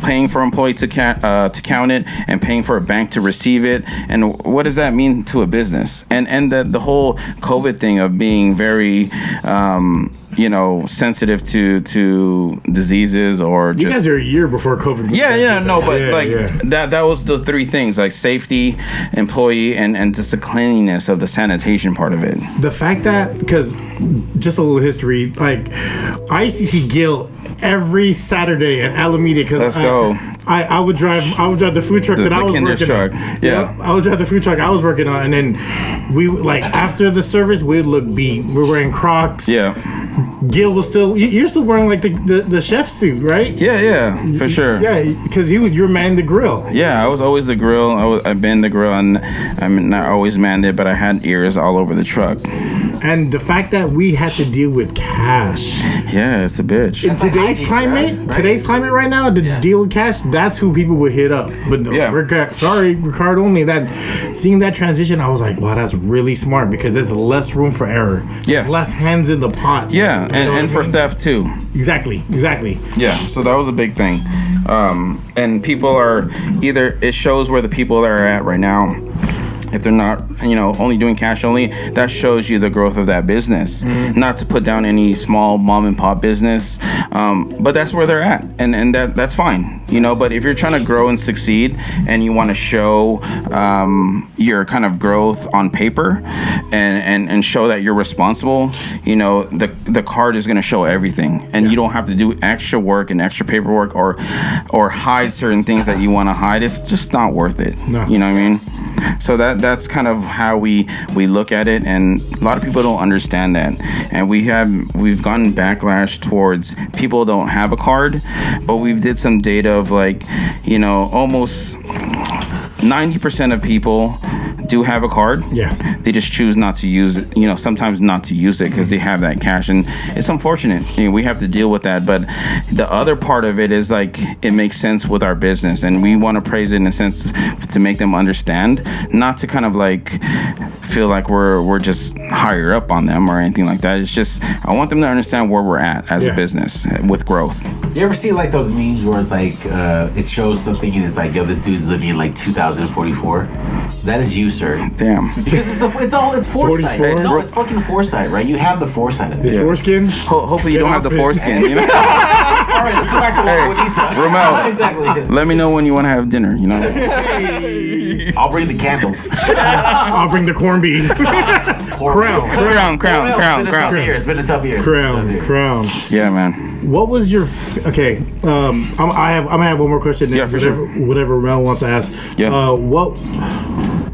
paying for employee to count it and paying for a bank to receive it. And what does that mean to a business? And the whole COVID thing of being very sensitive to diseases or you guys are a year before COVID. That was the three things, like safety, employee, and just the cleanliness of the sanitation part of it. The fact that, because just a little history, like I used to see Gil every Saturday at Alameda because I would drive the food truck that I was working truck. on. Yeah, I would drive the food truck I was working on, and then we like after the service we'd look beat. We're wearing Crocs. Yeah. Gil was still. You're still wearing like the chef suit, right? Yeah, for sure. Yeah, because you're manning the grill. Yeah, I was always the grill. I've been the grill, and I'm not always manned it, but I had ears all over the truck. And the fact that we had to deal with cash. Yeah, it's a bitch. In today's climate right now, to deal with cash, that's who people would hit up. But no, Ricard only. That seeing that transition, I was like, wow, that's really smart because there's less room for error. There's less hands in the pot. Yeah, and for theft too. Exactly. Yeah, so that was a big thing. And people are it shows where the people are at right now. If they're not, only doing cash only, that shows you the growth of that business. Not to put down any small mom and pop business, but that's where they're at, and that's fine. But if you're trying to grow and succeed, and you want to show your kind of growth on paper, and show that you're responsible, the card is going to show everything, and you don't have to do extra work and extra paperwork or hide certain things that you want to hide. It's just not worth it. No. You know what I mean? So that's kind of how we look at it, and a lot of people don't understand that. And we've gotten backlash towards people don't have a card, but we did some data of almost 90% of people do have a card. Yeah. They just choose not to use it, sometimes not to use it because they have that cash, and it's unfortunate. We have to deal with that. But the other part of it is like it makes sense with our business, and we want to praise it in a sense to make them understand, not to kind of like feel like we're just higher up on them or anything like that. It's just I want them to understand where we're at as a business with growth. You ever see like those memes where it's like it shows something and it's like, yo, this dude's living in like 2044? That is you, sir. Damn. Because it's foresight. 44? No, it's fucking foresight, right? You have the foresight of it. Is foreskin? Hopefully you don't have the foreskin. All right, let's go back to Lisa. Rommel, Exactly. let me know when you want to have dinner. I'll bring the candles. I'll bring the corned beef. Crown. It's been a tough year. Crown. Yeah, man. What was your I'm gonna have one more question. Yeah, for sure. Whatever Mel wants to ask. Yeah. What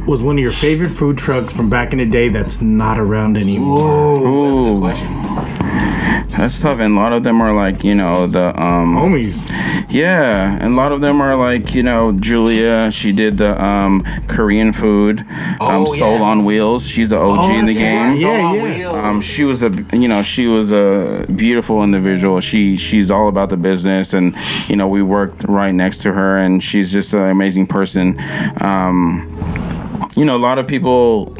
was one of your favorite food trucks from back in the day that's not around anymore? Ooh, that's a good question. That's tough, and a lot of them are like, the homies. Yeah, and a lot of them are like, Julia. She did the Korean food, Soul on Wheels. She's the OG in the game. Yeah. She was a beautiful individual. She's all about the business, and we worked right next to her, and she's just an amazing person. A lot of people,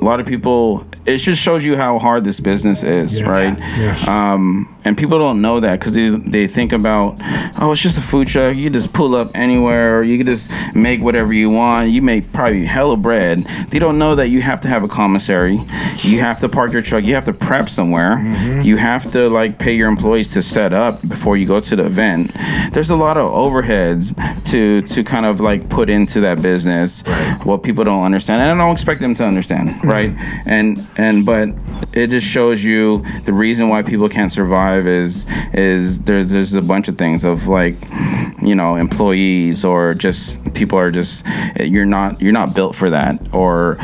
it just shows you how hard this business is, right? Yeah. And people don't know that because they think about, oh, it's just a food truck. You just pull up anywhere, or you can just make whatever you want. You make probably hella bread. They don't know that you have to have a commissary. You have to park your truck. You have to prep somewhere. Mm-hmm. You have to like pay your employees to set up before you go to the event. There's a lot of overheads to kind of like put into that business. Right. What people don't understand, and I don't expect them to understand, mm-hmm. right? But it just shows you the reason why people can't survive is there's a bunch of things of like, you know, employees, or just people are just, you're not built for that, or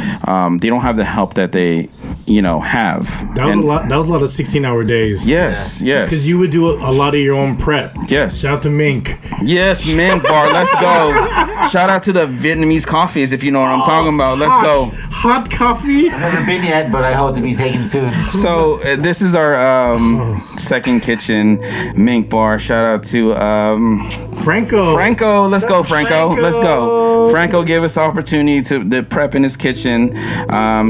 they don't have the help that they, you know, have. That was a lot of 16-hour days. Yes. Because you would do a lot of your own prep. Yes. Shout out to Mink. Yes, Mink Bar. Let's go. Shout out to the Vietnamese coffees, if you know what I'm talking about. Let's go. Hot coffee. I've never been yet, but I hope to be taken soon. So this is our second kitchen, Mink Bar. Shout out to Franco. Let's go, Franco. Let's go. Franco gave us the opportunity to prep in his kitchen.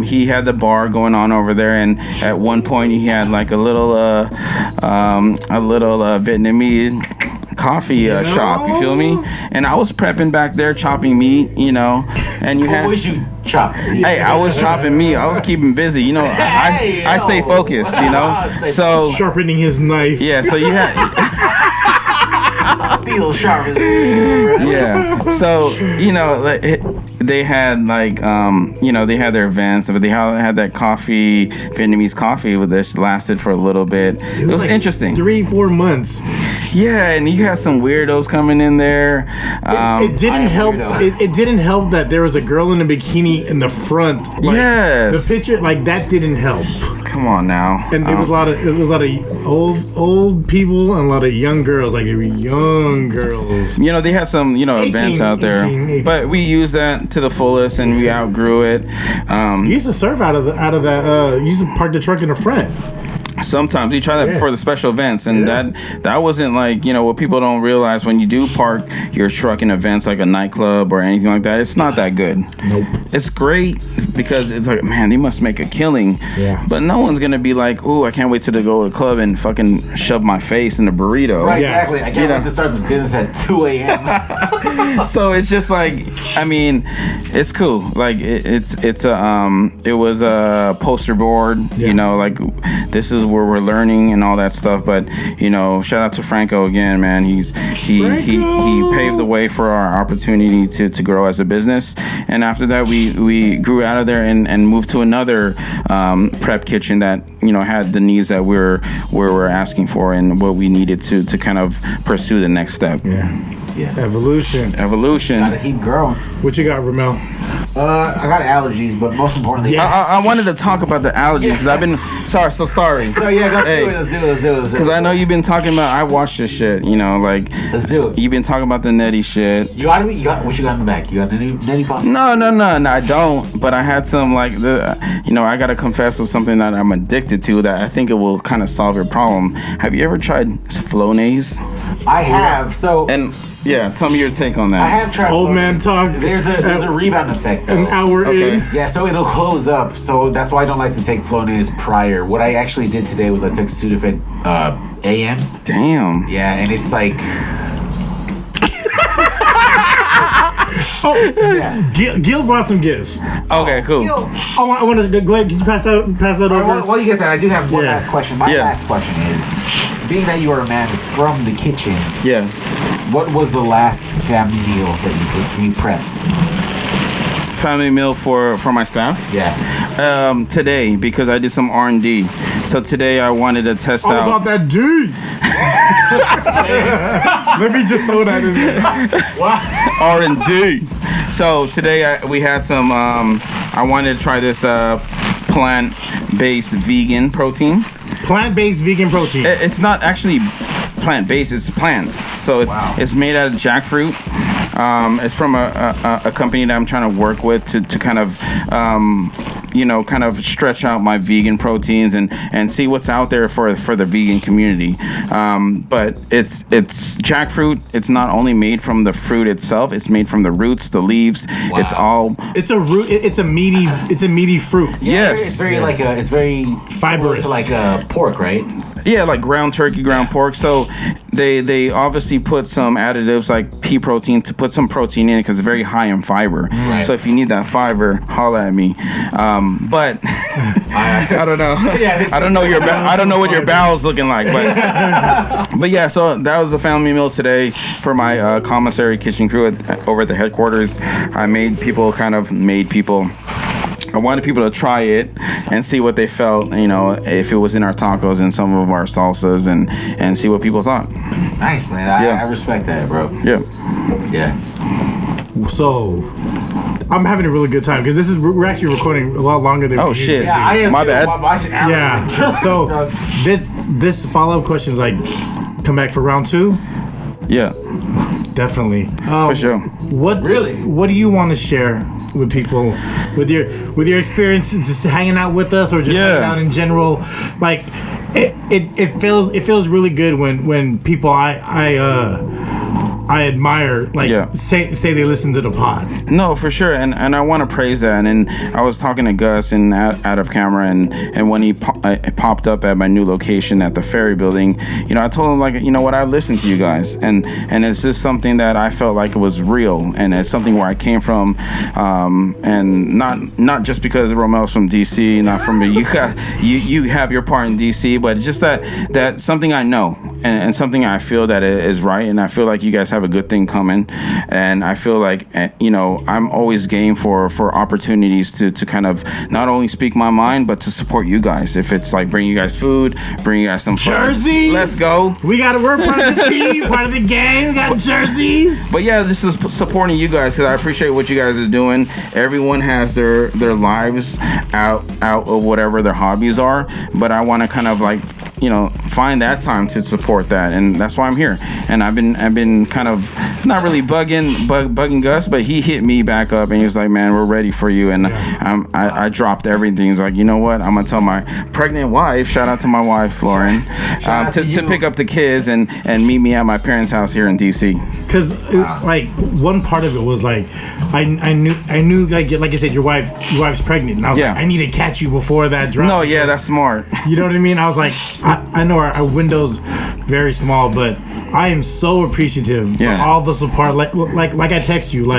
He had the bar going on over there, and at one point he had like a little Vietnamese coffee shop. You feel me? And I was prepping back there, chopping meat. You know, and you had. What was you chopping? Hey, I was chopping meat. I was keeping busy. You know, I stay focused. You know, so sharpening his knife. Yeah. So you had. Steel sharp. Yeah. So, you know, they had like, you know, they had their events, but they had that coffee, Vietnamese coffee, that lasted for a little bit. It was like interesting. 3-4 months. Yeah, and you had some weirdos coming in there. It didn't help. It didn't help that there was a girl in a bikini in the front. Like, yes. The picture, like, that didn't help. Come on now. And it was a lot of old people and a lot of young girls. Like, they were young girls. You know, they had some, you know, 18, events out there. 18. But we used that to the fullest, and we outgrew it. You used to serve out of that. You used to park the truck in the front. Sometimes you try that for the special events, and that wasn't like, you know, what people don't realize when you do park your truck in events like a nightclub or anything like that. It's not that good. Nope. It's great because it's like, man, they must make a killing. Yeah. But no one's gonna be like, ooh, I can't wait to go to the club and fucking shove my face in a burrito. Right, exactly. I can't wait to start this business at 2 a.m. So it's just like, I mean, it's cool. Like it was a poster board. Yeah. You know, like this is where we're learning and all that stuff. But you know, shout out to Franco again, man. He paved the way for our opportunity to grow as a business. And after that, we grew out of there and moved to another prep kitchen that, you know, had the needs that we're asking for and what we needed to kind of pursue the next step. Yeah. Evolution. Gotta keep growing. What you got, Rommel? I got allergies, but most importantly, I wanted to talk about the allergies because I've been sorry. So yeah, let's do it. Because I know you've been talking about. I watched this shit. You know, like let's do it. You've been talking about the neti shit. What you got in the back? You got neti pop? No, I don't. But I had some like you know, I gotta confess with something that I'm addicted to that I think it will kind of solve your problem. Have you ever tried Flonase? I have. Yeah, tell me your take on that. I have tried. Old man talk. There's a rebound effect, though. An hour in. Yeah, so it'll close up. So that's why I don't like to take Flonase prior. What I actually did today was I took Sudafed AM. Damn. Yeah, and it's like. Gil brought some gifts. Okay, cool. I want to go ahead. Can you pass that over? While you get that, I do have one last question. My last question is, being that you are a man from the kitchen, what was the last family meal that you prepped? Family meal for my staff? Yeah. Today, because I did some R&D. So today I wanted to test out. All about that D. Let me just throw that in there. R&D. So today we had some. I wanted to try this plant-based vegan protein. Plant-based vegan protein. It's not actually plant-based. It's plants. So it's made out of jackfruit. It's from a company that I'm trying to work with to kind of kind of stretch out my vegan proteins and see what's out there for the vegan community. But it's jackfruit. It's not only made from the fruit itself. It's made from the roots, the leaves. Wow. It's a root. It's a meaty fruit. Yes. It's very fibrous. To like pork, right? Yeah, like ground turkey, ground pork. So they obviously put some additives like pea protein to put some protein in it because it's very high in fiber. Right. So if you need that fiber, holla at me. But I don't know. Yeah, I don't know I don't know what your bowel's looking like, but yeah. So that was a family meal today for my commissary kitchen crew over at the headquarters. I wanted people to try it and see what they felt, if it was in our tacos and some of our salsas and see what people thought. Nice, man. I respect that, bro. Yeah. So, I'm having a really good time because we're actually recording a lot longer than Oh shit. Yeah, I am. My bad. Yeah. So this follow-up question is like, come back for round 2? Yeah. Definitely. For sure. What do you want to share with people with your experience just hanging out with us or just hanging out in general? Like it feels really good when people I admire say they listen to the pod. No, for sure, and I want to praise that. And I was talking to Gus and out of camera, and when he popped up at my new location at the Ferry Building, I told him what, I listened to you guys, and it's just something that I felt like it was real, and it's something where I came from, and not just because Rommel's from DC, not from you have your part in DC, but just that something I know and something I feel that is right, and I feel like you guys have a good thing coming, and I feel like I'm always game for opportunities to kind of not only speak my mind but to support you guys. If it's like bring you guys food, bring you guys some jerseys, let's go. We're part of the team, part of the gang. We got jerseys. But yeah, this is supporting you guys because I appreciate what you guys are doing. Everyone has their lives out of whatever their hobbies are, but I want to kind of find that time to support that, and that's why I'm here. And I've been kind of not really bugging Gus, but he hit me back up and he was like, "Man, we're ready for you." And I dropped everything. He's like, "You know what? I'm gonna tell my pregnant wife, shout out to my wife Lauren, to pick up the kids and meet me at my parents' house here in DC." Because one part of it was like I knew like I said, your wife's pregnant, and I was like, I need to catch you before that drop. No, yeah, that's smart. You know what I mean? I was like, I know our window's very small, but I am so appreciative for all the support. Like I text you,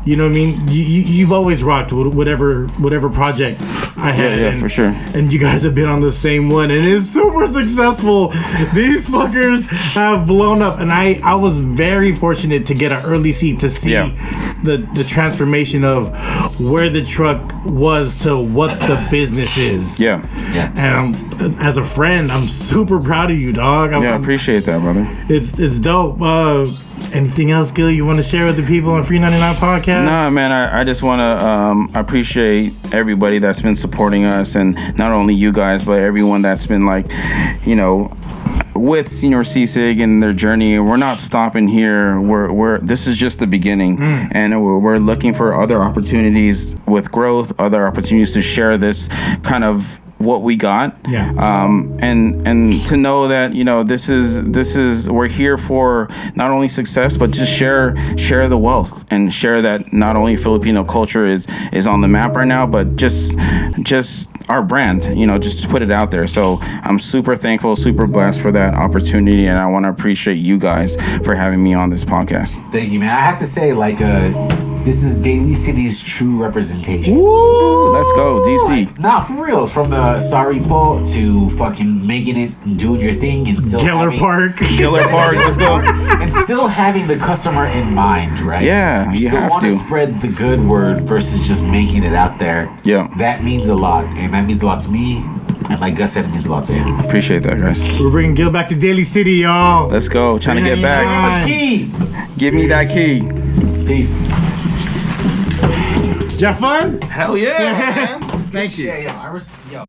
you know what I mean? You've always rocked whatever project I had. Yeah, for sure. And you guys have been on the same one, and it's super successful. These fuckers have blown up, and I was very fortunate to get an early seat to see the transformation of where the truck was to what the business is. Yeah. And as a friend, I'm super proud of you, dog. I appreciate that, brother. It's dope. Anything else, Gil, you want to share with the people on FREE99 podcast? Nah, man, I just want to appreciate everybody that's been supporting us, and not only you guys, but everyone that's been with Señor Sisig and their journey. We're not stopping here. This is just the beginning, and we're looking for other opportunities with growth, other opportunities to share this kind of what we got, and to know that this is we're here for not only success but just share the wealth and share that not only Filipino culture is on the map right now, but just our brand, just to put it out there. So I'm super thankful, super blessed for that opportunity, and I want to appreciate you guys for having me on this podcast. Thank you, man. I have to say, this is Daly City's true representation. Woo! Let's go, DC. Nah, for reals. From the sorry po to fucking making it and doing your thing and still Giller Park, let's go. And still having the customer in mind, right? Yeah, you still have want to spread the good word versus just making it out there. Yeah. That means a lot. And that means a lot to me. And like Gus said, it means a lot to him. Appreciate that, guys. We're bringing Gil back to Daly City, y'all. Let's go. Trying to get back. Give me that key. Peace. You have fun? Hell yeah, man. Thank you. Yeah, yo.